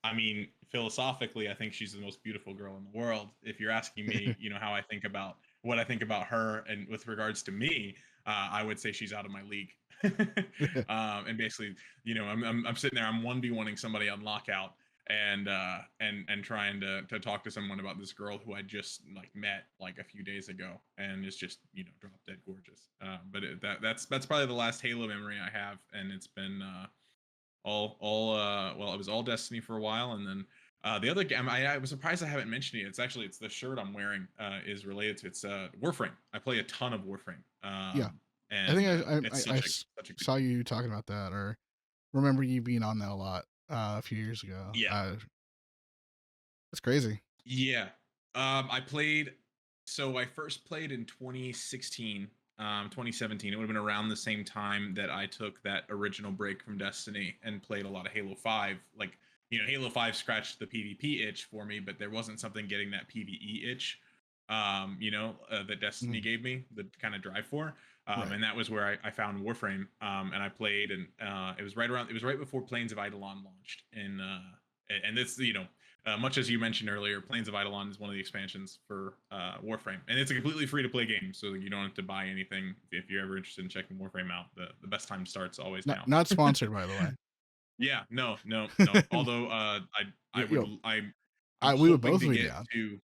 S2: I mean, philosophically, I think she's the most beautiful girl in the world. If you're asking me, how I think about what I think about her, and with regards to me, I would say she's out of my league. And basically, I'm sitting there, I'm 1v1ing somebody on lockout, and trying to talk to someone about this girl who I just like met like a few days ago, and it's just drop dead gorgeous. But that's probably the last Halo memory I have, and it's been well, it was all Destiny for a while, and then the other game, I was surprised I haven't mentioned it. It's the shirt I'm wearing is related to, it's Warframe. I play a ton of Warframe,
S1: Yeah. I
S2: and
S1: think
S2: it's such a good
S1: saw you talking about that, or remember you being on that a lot a few years ago.
S2: yeah.
S1: That's crazy.
S2: Yeah. I played. So I first played in 2016, 2017. It would have been around the same time that I took that original break from Destiny and played a lot of Halo 5. Like, Halo 5 scratched the PvP itch for me, but there wasn't something getting that PvE itch, that Destiny
S1: Mhm.
S2: gave me the kind of drive for.
S1: Right.
S2: And that was where I found Warframe, and I played, and it was right before Planes of Eidolon launched. And this, much as you mentioned earlier, Planes of Eidolon is one of the expansions for Warframe, and it's a completely free to play game, so you don't have to buy anything. If you're ever interested in checking Warframe out, the best time starts always
S1: Not
S2: now.
S1: not sponsored, by the way.
S2: Yeah, no, no, no. Although I would
S1: Yo,
S2: I'm
S1: we would
S2: hoping
S1: both
S2: to
S1: be
S2: get
S1: down.
S2: to,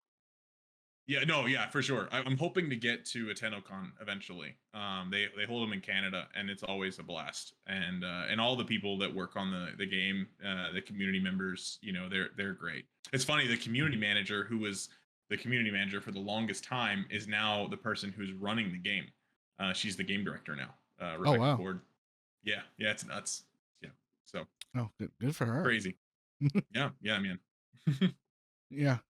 S2: yeah, no, yeah, for sure. I'm hoping to get to a TennoCon eventually. They hold them in Canada, and it's always a blast. And all the people that work on the game, the community members, they're great. It's funny. The community
S1: Mhm.
S2: manager, who was the community manager for the longest time, is now the person who's running the game. She's the game director now,
S1: Oh
S2: Rebecca
S1: wow.
S2: Cord. Yeah, yeah, it's nuts. Yeah, so
S1: Oh, good for her.
S2: crazy. Yeah, yeah, man.
S1: Yeah.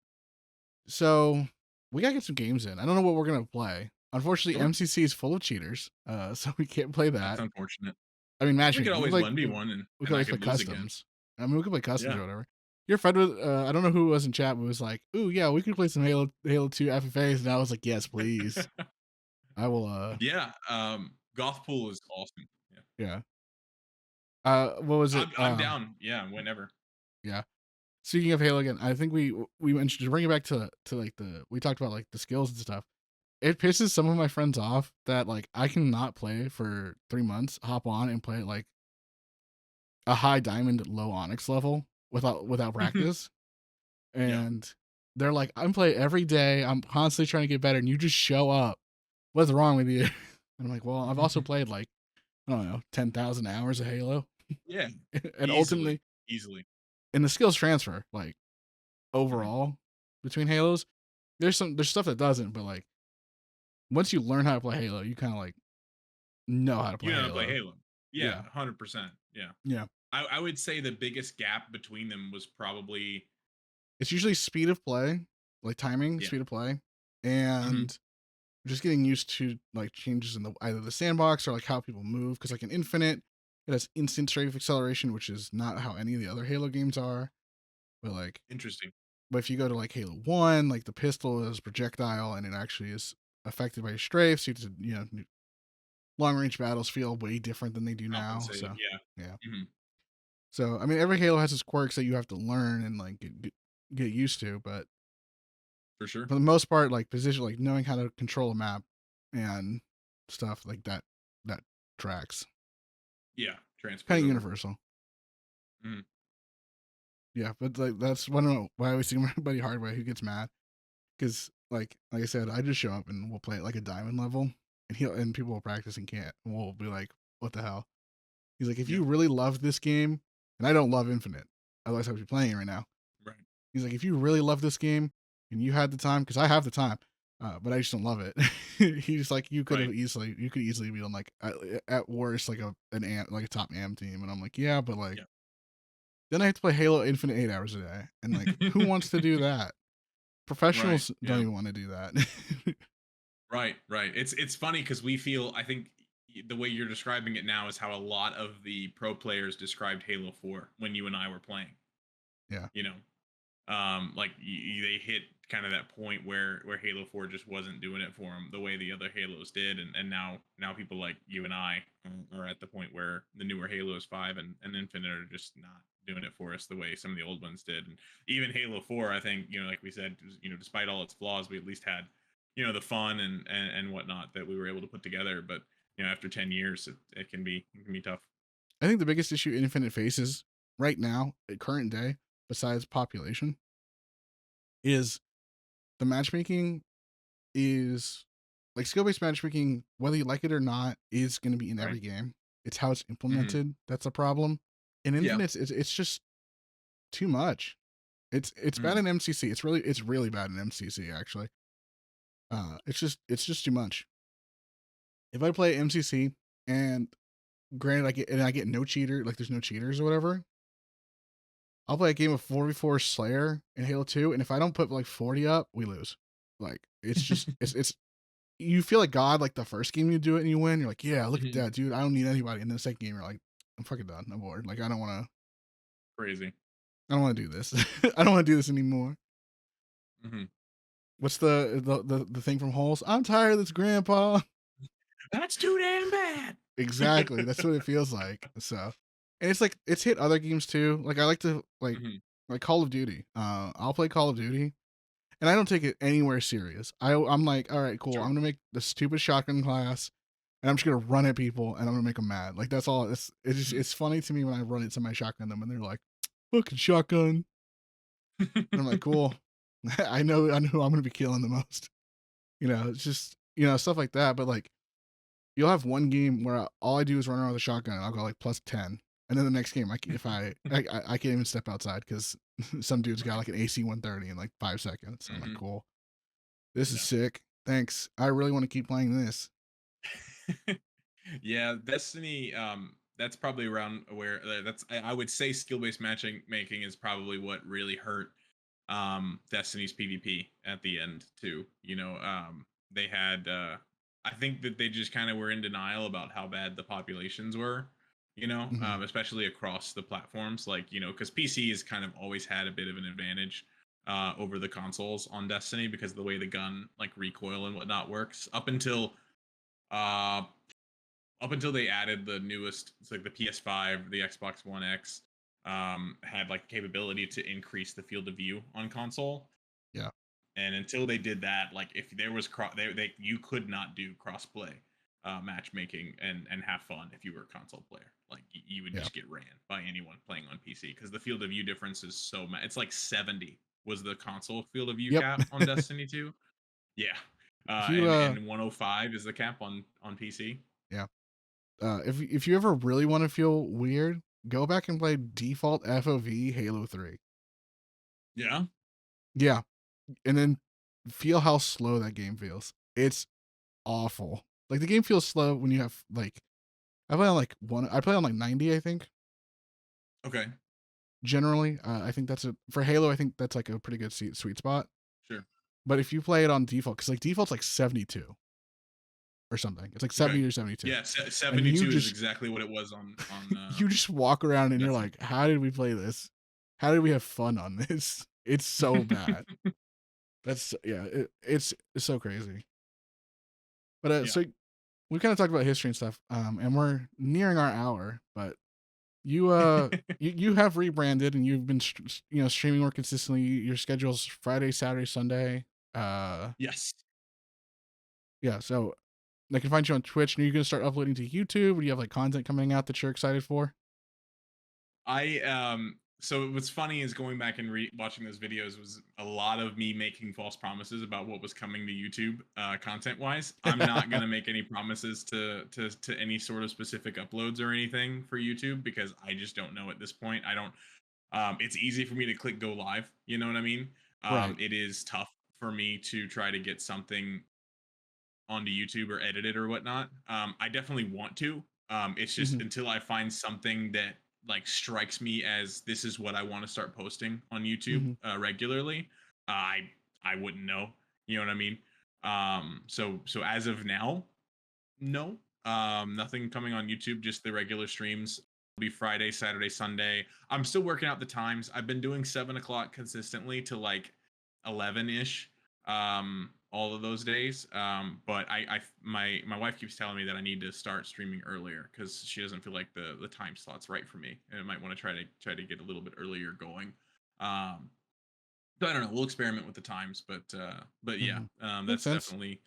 S1: So we gotta get some games in. I don't know what we're gonna play. Unfortunately,
S2: Sure.
S1: MCC is full of cheaters, so we can't play
S2: That's
S1: that.
S2: unfortunate.
S1: I mean,
S2: We could
S1: matchmaking.
S2: always 1v1,
S1: We
S2: and
S1: could
S2: I
S1: always play
S2: could lose again.
S1: customs. I mean, we could play customs
S2: Yeah.
S1: or whatever. Your friend was, I don't know who was in chat, but was like, "Ooh, yeah, we could play some Halo 2 FFAs," and I was like, "Yes, please. I will."
S2: Yeah, Gothpool is awesome. Yeah.
S1: Yeah. What was it?
S2: I'm down, yeah, whenever.
S1: Yeah. speaking of Halo again, I think we mentioned to bring it back to like the we talked about like the skills and stuff. It pisses some of my friends off that like I cannot play for 3 months, hop on and play at like a high diamond, low onyx level without practice,
S2: Yeah.
S1: and they're like, I'm playing every day. I'm constantly trying to get better, and you just show up. What's wrong with you? And I'm like, well, I've also played like I don't know 10,000 hours of Halo,
S2: Yeah.
S1: and
S2: Easily.
S1: ultimately,
S2: Easily.
S1: in the skills transfer, like
S2: Mhm.
S1: overall between Halos, there's stuff that doesn't, but like once you learn how to play Halo, you kind of like know how to
S2: You
S1: play
S2: know how to play
S1: Halo.
S2: Halo. Yeah,
S1: Yeah,
S2: 100%. Yeah.
S1: yeah.
S2: I would say the biggest gap between them was probably
S1: It's usually speed of play, like timing,
S2: yeah.
S1: speed of play,
S2: Mhm.
S1: and just getting used to like changes in the either the sandbox or like how people move. Because like in Infinite, it has instant strafe acceleration, which is not how any of the other Halo games are. But like,
S2: Interesting.
S1: but if you go to like Halo One, like the pistol is projectile and it actually is affected by your strafe, so long range battles feel way different than they do now.
S2: Compensated.
S1: So
S2: Yeah.
S1: yeah.
S2: Mhm.
S1: So I mean, every Halo has its quirks that you have to learn and like get used to, but
S2: For sure.
S1: for the most part, like position, like knowing how to control a map and stuff like that tracks.
S2: Yeah.
S1: Kind
S2: Transfers
S1: of
S2: over.
S1: universal.
S2: Mhm.
S1: Yeah, but like that's one of why I always see my buddy Hardway who gets mad because like I said, I just show up and we'll play it like a diamond level, and people will practice and can't, and we'll be like, what the hell? He's like, if
S2: Yeah.
S1: you really love this game, and I don't love Infinite, otherwise I would be playing it right now.
S2: Right.
S1: He's like, if you really love this game and you had the time, because I have the time, but I just don't love it. He's like,
S2: Right.
S1: you could easily be on like at worst like like a top AM team, and I'm like, yeah, but like
S2: Yeah.
S1: then I have to play Halo Infinite 8 hours a day, and like who wants to do that?
S2: Right.
S1: Professionals don't
S2: Yeah.
S1: even want to do that.
S2: Right. Right. It's funny because we feel I think the way you're describing it now is how a lot of the pro players described Halo 4 when you and I were playing.
S1: Yeah,
S2: You know, like they hit kind of that point where Halo 4 just wasn't doing it for them the way the other Halos did, and now people like you and I are at the point where the newer Halos 5 and Infinite are just not doing it for us the way some of the old ones did. And even Halo 4, I think, like we said, despite all its flaws, we at least had the fun and whatnot that we were able to put together. But after 10 years, it can be tough.
S1: I think the biggest issue Infinite faces right now, at current day, besides population, is the matchmaking is like skill based matchmaking, whether you like it or not, is going to be in
S2: Right.
S1: every game. It's how it's
S2: Hmm.
S1: implemented that's a problem. In
S2: Yeah.
S1: Infinite, it's just too much. It's bad
S2: Hmm.
S1: in MCC. It's really bad in MCC actually. It's just too much. If I play MCC and granted I get no cheater, like there's no cheaters or whatever, I'll play a game of 4v4 Slayer in Halo 2, and if I don't put like 40 up, we lose. Like it's just it's you feel like God like the first game you do it and you win, you're like, yeah, look at
S2: Hmm.
S1: that, dude. I don't need anybody. And then the second game, you're like, I'm fucking done. I'm bored. Like
S2: Crazy.
S1: I don't want to do this. I don't want to do this anymore.
S2: Hmm.
S1: What's the thing from Holes? I'm tired of this, Grandpa.
S2: That's too damn bad.
S1: Exactly. That's what it feels like. So, and it's like it's hit other games too. Like I like to
S2: Hmm.
S1: like Call of Duty. I'll play Call of Duty, and I don't take it anywhere serious. I'm like, all right, cool. I'm
S2: Sure.
S1: gonna make the stupid shotgun class, and I'm just gonna run at people, and I'm gonna make them mad. Like that's all.
S2: Mhm.
S1: It's funny to me when I run into my shotgun them, and they're like, fucking shotgun, and I'm like, cool. I know who I'm gonna be killing the most. It's just stuff like that. But like you'll have one game where all I do is run around with a shotgun and I'll go like plus 10. And then the next game, if I can't even step outside because some dude's got
S2: Right.
S1: like an AC 130 in like 5 seconds. I'm like,
S2: Hmm.
S1: cool. This is
S2: Yeah.
S1: sick. Thanks. I really want to keep playing this.
S2: Yeah, Destiny. That's probably around where that's. I would say skill-based matching making is probably what really hurt Destiny's PvP at the end too. They had. I think that they just kind of were in denial about how bad the populations were.
S1: Hmm.
S2: Especially across the platforms, like because PC has kind of always had a bit of an advantage over the consoles on Destiny because of the way the gun like recoil and whatnot works uh up until they added the newest, it's like the PS5, the Xbox One X. had like capability to increase the field of view on console.
S1: Yeah.
S2: And until they did that, like if there was you could not do crossplay matchmaking and have fun if you were a console player. Like you would
S1: Yeah.
S2: just get ran by anyone playing on PC because the field of view difference is so it's like 70 was the console field of view
S1: Yep.
S2: cap on Destiny 2. Yeah.
S1: If you
S2: And 105 is the cap on PC.
S1: Yeah. If you ever really want to feel weird, go back and play default FOV Halo 3.
S2: Yeah.
S1: Yeah. And then feel how slow that game feels. It's awful. Like the game feels slow when you have like I play on like 90, I think.
S2: Okay.
S1: Generally, I think that's for Halo. I think that's like a pretty good sweet spot.
S2: Sure.
S1: But if you play it on default, because like default's like 72 or something, it's like
S2: Okay.
S1: 70 or 72.
S2: Yeah,
S1: And you
S2: 72 is
S1: just
S2: exactly what it was on
S1: you just walk around and you're
S2: Destiny.
S1: like, how did we play this? How did we have fun on this? It's so bad. That's it's so crazy. But
S2: Yeah.
S1: so we kind of talked about history and stuff, and we're nearing our hour. But you you have rebranded and you've been streaming more consistently. Your schedule's Friday, Saturday, Sunday.
S2: Yes.
S1: Yeah. So they can find you on Twitch, and you're gonna start uploading to YouTube. Or do you have like content coming out that you're excited for?
S2: So what's funny is going back and watching those videos was a lot of me making false promises about what was coming to YouTube content wise. I'm not gonna make any promises to any sort of specific uploads or anything for YouTube because I just don't know at this point. I don't it's easy for me to click go live, you know what I mean?
S1: Right.
S2: It is tough for me to try to get something onto YouTube or edit it or whatnot. I definitely want to. It's just
S1: Mm-hmm.
S2: until I find something that like strikes me as this is what I want to start posting on YouTube
S1: Mm-hmm.
S2: regularly. I wouldn't know. You know what I mean? So as of now, no. Nothing coming on YouTube. Just the regular streams. It'll be Friday, Saturday, Sunday. I'm still working out the times. I've been doing 7 o'clock consistently to like 11 ish all of those days, but my wife keeps telling me that I need to start streaming earlier because she doesn't feel like the time slot's right for me and I might want to try to get a little bit earlier going. So I don't know, we'll experiment with the times, but yeah,
S1: Mm-hmm. Makes
S2: that's
S1: sense.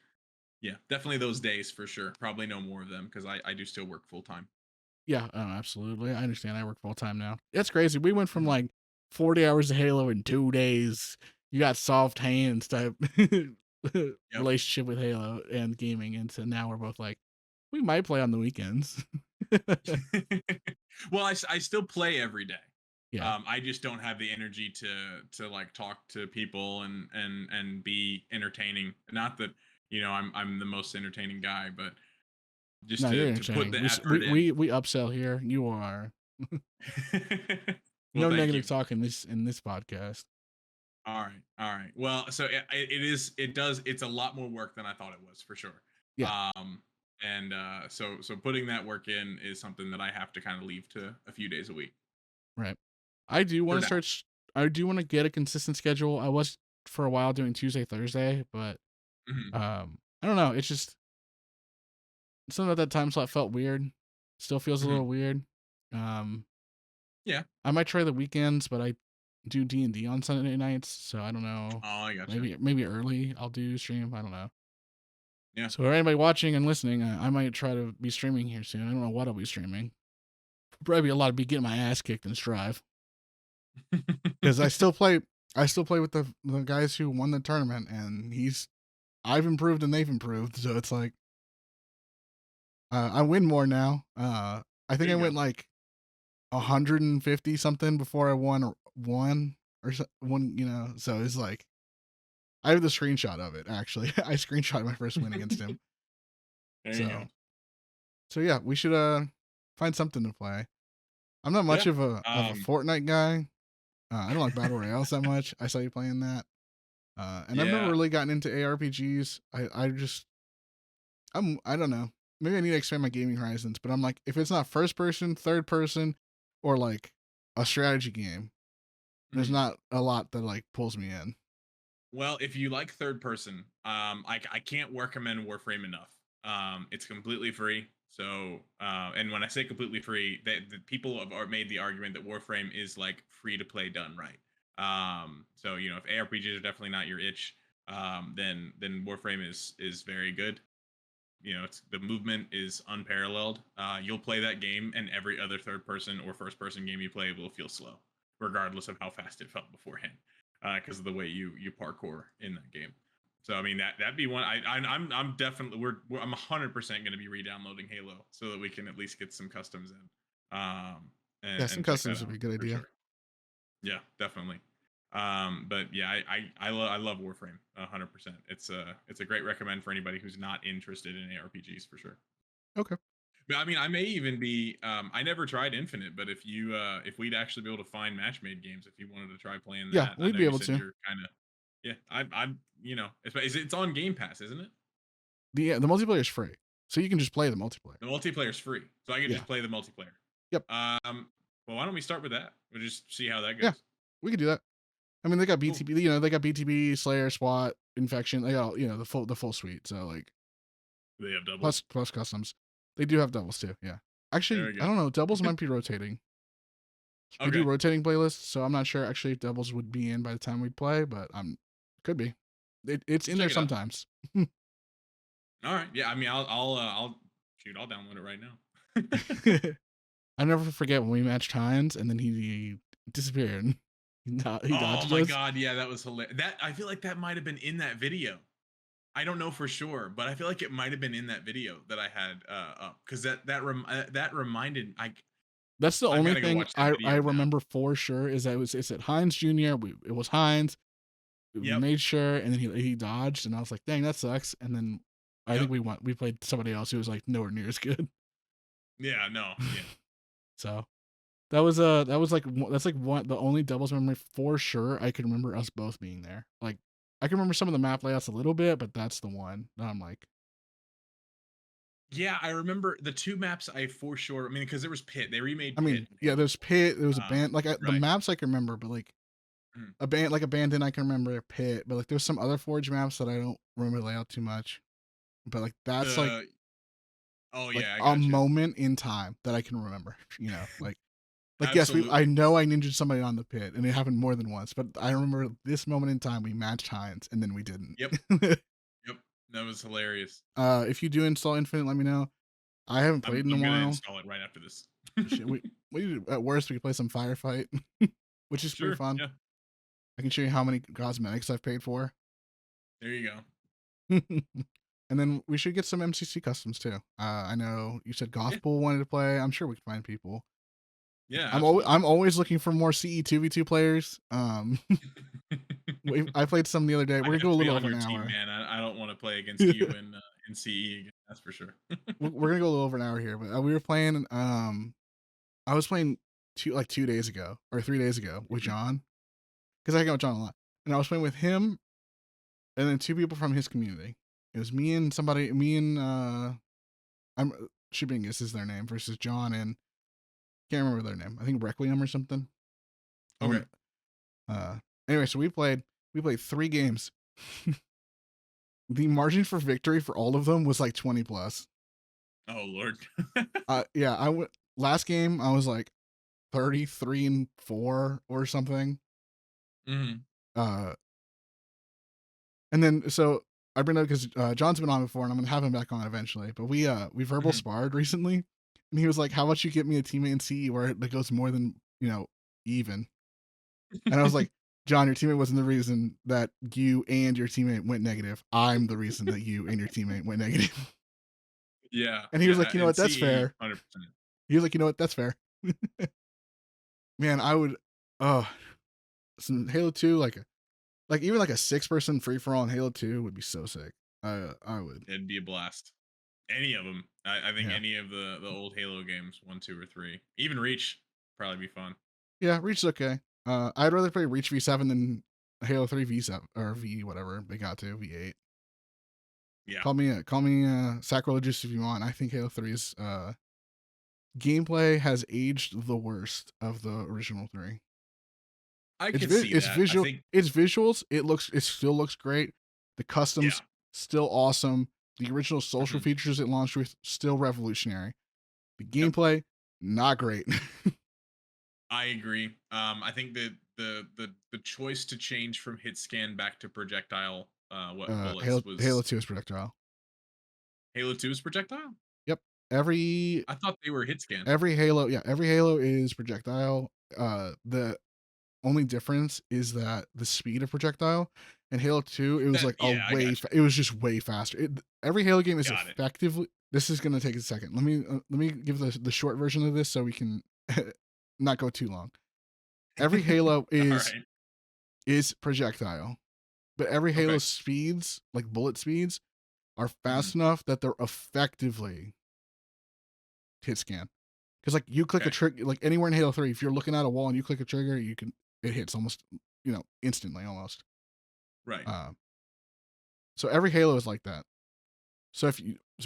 S2: definitely those days for sure. Probably no more of them because I do still work full time.
S1: Yeah, absolutely. I understand. I work full time now. It's crazy. We went from
S2: Mhm.
S1: like 40 hours of Halo in 2 days. You got soft hands type
S2: Yep.
S1: relationship with Halo and gaming, and so now we're both like, we might play on the weekends.
S2: Well, I still play every day.
S1: Yeah.
S2: I just don't have the energy to like talk to people and be entertaining. Not that I'm the most entertaining guy, but just
S1: No, you're
S2: to put
S1: entertaining.
S2: the
S1: We
S2: effort in.
S1: we upsell here. You are
S2: Well,
S1: no
S2: thank
S1: negative
S2: you.
S1: talk in this podcast.
S2: All right, all right. Well, so it's a lot more work than I thought it was for sure.
S1: Yeah.
S2: Um, and so putting that work in is something that I have to kind of leave to a few days a week
S1: Right. I do
S2: for
S1: want to
S2: now.
S1: start. I do want to get a consistent schedule. I was for a while doing Tuesday, Thursday, but
S2: Mhm.
S1: I don't know. It's just some of that time slot felt weird. Still feels a
S2: Mhm.
S1: little weird. Um,
S2: Yeah.
S1: I might try the weekends, but I do D&D on Sunday nights, so I don't know.
S2: Oh, I gotcha.
S1: Maybe early I'll do stream. I don't know.
S2: Yeah.
S1: So for anybody watching and listening, I might try to be streaming here soon. I don't know what I'll be streaming. Probably a lot of be getting my ass kicked in Strive because I still play. I still play with the guys who won the tournament, and I've improved and they've improved. So it's like I win more now. I
S2: There
S1: think I
S2: you
S1: went
S2: go.
S1: like 150 something before I won one. So it's like I have the screenshot of it. Actually, I screenshot my first win against him.
S2: There you go.
S1: So yeah, we should find something to play. I'm not much
S2: Yeah.
S1: of a Fortnite guy. I don't like battle royales that much. I saw you playing that, and I've never
S2: Yeah.
S1: really gotten into ARPGs. I don't know. Maybe I need to expand my gaming horizons, but I'm like, if it's not first person, third person, or like a strategy game, there's
S2: Mhm.
S1: not a lot that like pulls me in.
S2: Well, if you like third person, I can't recommend Warframe enough. It's completely free, So, and when I say completely free, the people have made the argument that Warframe is like free to play done right. So you know, if ARPGs are definitely not your itch, then Warframe is very good. You know, it's the movement is unparalleled. You'll play that game, and every other third person or first person game you play will feel slow, regardless of how fast it felt beforehand, because of the way you parkour in that game. So I mean that'd be one. I'm definitely I'm 100% going to be re-downloading Halo so that we can at least get some customs in,
S1: Yeah, some
S2: and check that
S1: customs would
S2: out
S1: be a good
S2: for
S1: idea.
S2: sure. Yeah, definitely. But yeah, I love Warframe 100%. It's a great recommend for anybody who's not interested in ARPGs for sure.
S1: Okay.
S2: But I mean, I may even be. I never tried Infinite, but if we'd actually be able to find match-made games, if you wanted to try playing
S1: Yeah,
S2: that, I
S1: we'd
S2: know
S1: be
S2: you
S1: able
S2: said
S1: to.
S2: you're kind of. Yeah, I'm. You know, it's on Game Pass, isn't it?
S1: The multiplayer is free, so you can just play the multiplayer.
S2: The multiplayer's free, so I can
S1: Yeah.
S2: just play the multiplayer.
S1: Yep.
S2: Well, why don't we start with that? We'll just see how that
S1: Yeah,
S2: goes.
S1: we could do that. I mean, they got
S2: Cool.
S1: BTB. You know, they got BTB, Slayer, SWAT, Infection. They got the full suite. So like
S2: They have doubles.
S1: plus customs. They do have doubles too. Yeah.
S2: There
S1: Actually,
S2: we
S1: I
S2: go.
S1: don't know. Doubles might be rotating. They do
S2: Okay.
S1: rotating playlists, so I'm not sure actually if doubles would be in by the time we play, but could be. It's
S2: Let's
S1: in there
S2: check it out.
S1: sometimes.
S2: All right. Yeah. I mean, I'll shoot. I'll download it right now.
S1: I never forget when we matched Hines and then he disappeared. He
S2: Oh
S1: dodged
S2: my
S1: us.
S2: god, yeah, that was hilarious. That I feel like that might have been in that video. I don't know for sure, but I feel like it might have been in that video that I had up because that reminded
S1: That's the
S2: I've got
S1: only
S2: to go
S1: thing
S2: watch that
S1: I
S2: video now.
S1: remember for sure is that it said Hines Jr. It was Hines. We
S2: Yep,
S1: made sure, and then he dodged, and I was like, "Dang, that sucks." And then I think
S2: yep,
S1: we played somebody else who was like nowhere near as good.
S2: yeah, no, yeah,
S1: So that was like that's like one the only doubles memory for sure I can remember us both being there. Like I can remember some of the map layouts a little bit, but that's the one that I'm like,
S2: yeah. I remember the two maps. I for sure. I mean, because there was Pit. They remade
S1: I
S2: Pit
S1: mean,
S2: in
S1: yeah,
S2: Halo
S1: there's Pit, there was a
S2: 4.
S1: band the
S2: Right.
S1: maps I can remember, but like
S2: Mhm.
S1: abandoned I can remember Pit, but like there's some other Forge maps that I don't remember the layout too much. But like that's
S2: The Oh
S1: like
S2: yeah, I
S1: a
S2: got you.
S1: moment in time that I can remember. Like yes, I
S2: Absolutely.
S1: know I ninja'd somebody on the pit, and it happened more than once. But I remember this moment in time we matched Hines, and then we didn't.
S2: Yep, yep. That was hilarious.
S1: If you do install Infinite, let me know. I haven't played in a
S2: I'm gonna
S1: while.
S2: install it right after this.
S1: Shit, at worst we can play some firefight, which is pretty
S2: Sure.
S1: fun.
S2: Yeah.
S1: I can show you how many cosmetics I've paid for.
S2: There you go.
S1: And then we should get some MCC customs too. I know you said
S2: Yeah.
S1: Gothpool wanted to play. I'm sure we can find people.
S2: Yeah.
S1: I'm
S2: Absolutely.
S1: always looking for more CE2v2 players. I played some the other day.
S2: I
S1: We're gonna
S2: have
S1: go a
S2: to be
S1: little
S2: on
S1: over
S2: your
S1: an
S2: team,
S1: hour.
S2: man. I don't want to play against you in CE again. That's for sure.
S1: We're gonna go a little over an hour here, but we were playing. I was playing 2 days ago or 3 days ago with
S2: Mhm.
S1: John because I hang out with John a lot, and I was playing with him and then two people from his community. It was me and somebody. Me and I'm Shipping is their name versus John and can't remember their name. I think Requiem or something. I
S2: Okay.
S1: want anyway, so we played 3 games. The margin for victory for all of them was like 20 plus.
S2: Oh Lord.
S1: Yeah, I went last game. I was like 33-4 or something.
S2: Hmm.
S1: Uh, and then so I bring it up because John's been on before, and I'm gonna have him back on eventually. But we verbal
S2: Hmm.
S1: sparred recently, and he was like, "How about you get me a teammate in CE where it goes more than even?" And I was like, "John, your teammate wasn't the reason that you and your teammate went negative. I'm the reason that you and your teammate went negative."
S2: Yeah.
S1: And he was
S2: Yeah.
S1: like, "You know
S2: In
S1: what? That's
S2: CE,
S1: fair."
S2: 100%.
S1: He was like, "You know what? That's fair." Man, I would. Oh, some Halo 2, like even like a 6-person free for all in Halo 2 would be so sick. I would.
S2: It'd be a blast. Any of them. I think
S1: Yeah.
S2: any of the old Halo games, 1, 2, or 3, even Reach, probably be fun.
S1: Yeah, Reach is okay. I'd rather play Reach V7 than Halo 3 V7 or V whatever they got to V8.
S2: Yeah.
S1: Call me sacrilegious if you want. I think Halo 3's gameplay has aged the worst of the original 3.
S2: I
S1: It's
S2: could see
S1: it's
S2: that. I
S1: visual,
S2: think.
S1: it's visuals. It still looks great. The
S2: Yeah.
S1: customs still awesome. The original social
S2: Mhm.
S1: features it launched with still revolutionary. The
S2: Yep.
S1: gameplay not great.
S2: I agree. I think that the choice to change from hit scan back to projectile what
S1: Halo
S2: bullets
S1: Halo
S2: was
S1: 2 is projectile.
S2: Halo 2's projectile?
S1: Yep. Every
S2: I thought they were hit scan.
S1: every Halo, yeah, every Halo is projectile. The only difference is that the speed of projectile in Halo 2, it was
S2: That
S1: like a
S2: yeah, I got
S1: it was just way faster. Every Halo game is
S2: you. Got it.
S1: effectively. This is gonna take a second. Let me give the short version of this so we can not go too long. Every Halo
S2: All right.
S1: is projectile, but every Halo
S2: Okay.
S1: speeds, like bullet speeds, are
S2: Mhm.
S1: fast enough that they're effectively hit scan. Because like you click a
S2: Okay.
S1: trigger, like anywhere in Halo 3, if you're looking at a wall and you click a trigger, it hits almost, instantly almost.
S2: Right.
S1: Uh, so every Halo is like that. So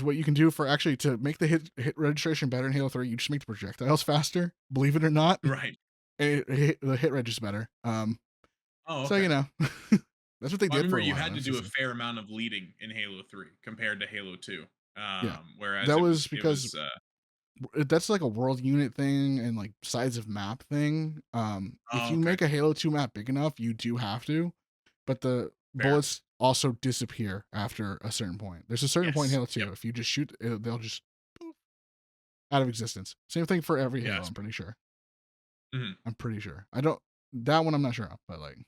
S1: what you can do for actually to make the hit registration better in Halo 3, you just make the projectiles faster. Believe it or not,
S2: Right.
S1: and the hit reg is better.
S2: Oh,
S1: So
S2: okay.
S1: that's what they
S2: Well, I
S1: did
S2: remember
S1: for a
S2: you
S1: while.
S2: had to
S1: That's
S2: do
S1: just
S2: a fair amount of leading in Halo 3 compared to Halo 2.
S1: yeah.
S2: Whereas
S1: That was
S2: it
S1: because
S2: was
S1: that's like a world unit thing and like size of map thing. If
S2: oh,
S1: you
S2: okay.
S1: make a Halo 2 map big enough, you do have to, but the
S2: Fair.
S1: bullets also disappear after a certain point. There's a certain point in
S2: Yes.
S1: Halo
S2: Yep.
S1: 2. If you just shoot, they'll just poof, out of existence. Same thing for every Halo.
S2: Gotcha.
S1: I'm pretty sure.
S2: Mhm.
S1: I'm pretty sure. I don't that one. I'm not sure of, but like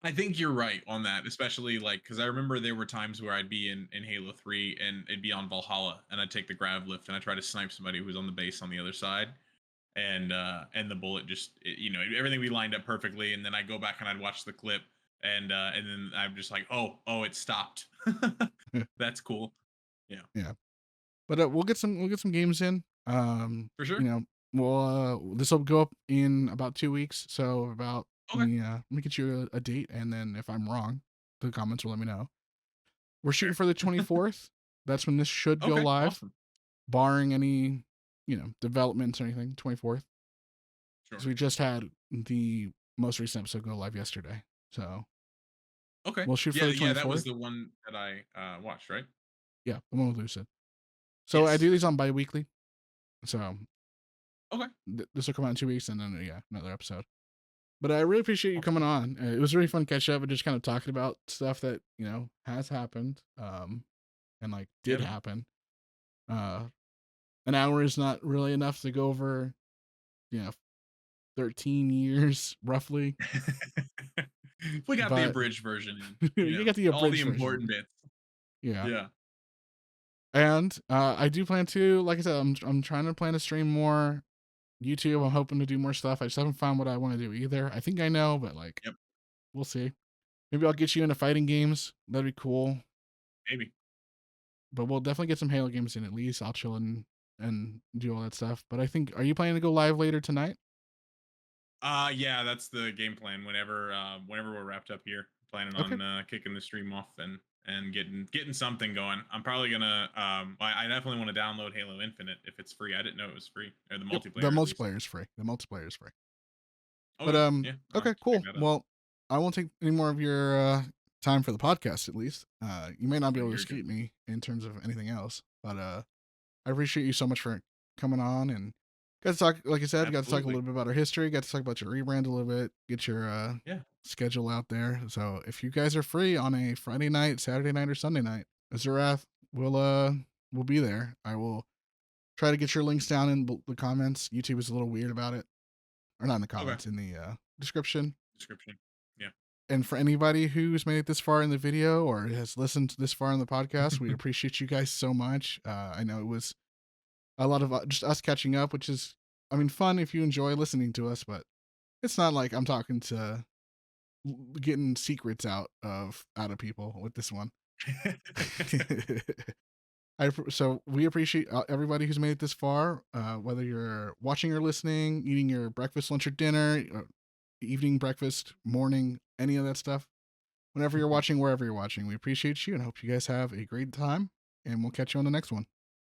S2: I think you're right on that, especially like because I remember there were times where I'd be in Halo 3 and it'd be on Valhalla and I'd take the grav lift and I try to snipe somebody who's on the base on the other side and the bullet just everything we lined up perfectly and then I go back and I'd watch the clip and then I'm just like oh it stopped. That's cool. Yeah,
S1: yeah. But we'll get some games in.
S2: for
S1: You
S2: sure.
S1: know, this will go up in about 2 weeks. So about
S2: Okay.
S1: let me get you a date, and then if I'm wrong, the comments will let me know. We're shooting
S2: Fair.
S1: for the 24th. That's when this should go
S2: Okay.
S1: live,
S2: Awesome.
S1: barring any developments or anything. 24th, because
S2: Sure.
S1: we just had the most recent episode go live yesterday. So
S2: Okay.
S1: we'll shoot for
S2: Yeah.
S1: the
S2: Yeah. That was
S1: 24th.
S2: the one that I watched. Right.
S1: Yeah, the one with Lucid. So I do
S2: Yes.
S1: these on bi-weekly. So
S2: Okay.
S1: this will come out in 2 weeks, and then yeah, another episode. But I really appreciate you coming
S2: Awesome.
S1: on. It was really fun catch up and just kind of talking about stuff that has happened, and like
S2: Yeah,
S1: did
S2: man.
S1: happen. Uh, an hour is not really enough to go over, you know, 13 years roughly,
S2: We got the
S1: but
S2: abridged version in,
S1: you got the
S2: all the
S1: abridged version.
S2: important bits.
S1: Yeah,
S2: Yeah.
S1: and I do plan to, like I said, I'm trying to plan to stream more YouTube. I'm hoping to do more stuff. I just haven't found what I want to do either. I think I know, but like
S2: Yep.
S1: we'll see. Maybe I'll get you into fighting games. That'd be cool.
S2: Maybe.
S1: But we'll definitely get some Halo games in at least. I'll chill and do all that stuff. But I think, are you planning to go live later tonight?
S2: Yeah, that's the game plan. Whenever we're wrapped up here, planning
S1: Okay.
S2: on kicking the stream off and getting something going. I'm probably gonna I definitely want to download Halo Infinite if it's free. I didn't know it was free, or the
S1: Yep. The
S2: multiplayer at least.
S1: multiplayer is free. The multiplayer is free. But
S2: Okay. Yeah, I'll have
S1: okay,
S2: to check
S1: cool.
S2: that out.
S1: Well, I won't take any more of your time for the podcast at least. You may not be
S2: Oh,
S1: able to
S2: you're good.
S1: escape me in terms of anything else. But I appreciate you so much for coming on and got to talk, like I said, got to talk a
S2: Absolutely.
S1: little bit about our history, got to talk about your rebrand a little bit, get your
S2: Yeah.
S1: schedule out there. So if you guys are free on a Friday night, Saturday night, or Sunday night, Azurath will be there. I will try to get your links down in the comments. YouTube is a little weird about it, or not in the
S2: Okay.
S1: comments, in the description.
S2: Description. Yeah.
S1: And for anybody who's made it this far in the video or has listened this far in the podcast, we appreciate you guys so much. I know it was a lot of just us catching up, which is, I mean, fun if you enjoy listening to us, but it's not like I'm talking to getting secrets out of people with this one. So we appreciate everybody who's made it this far, whether you're watching or listening, eating your breakfast, lunch, or dinner, evening, breakfast, morning, any of that stuff. Whenever you're watching, wherever you're watching, we appreciate you and hope you guys have a great time. And we'll catch you on the next one.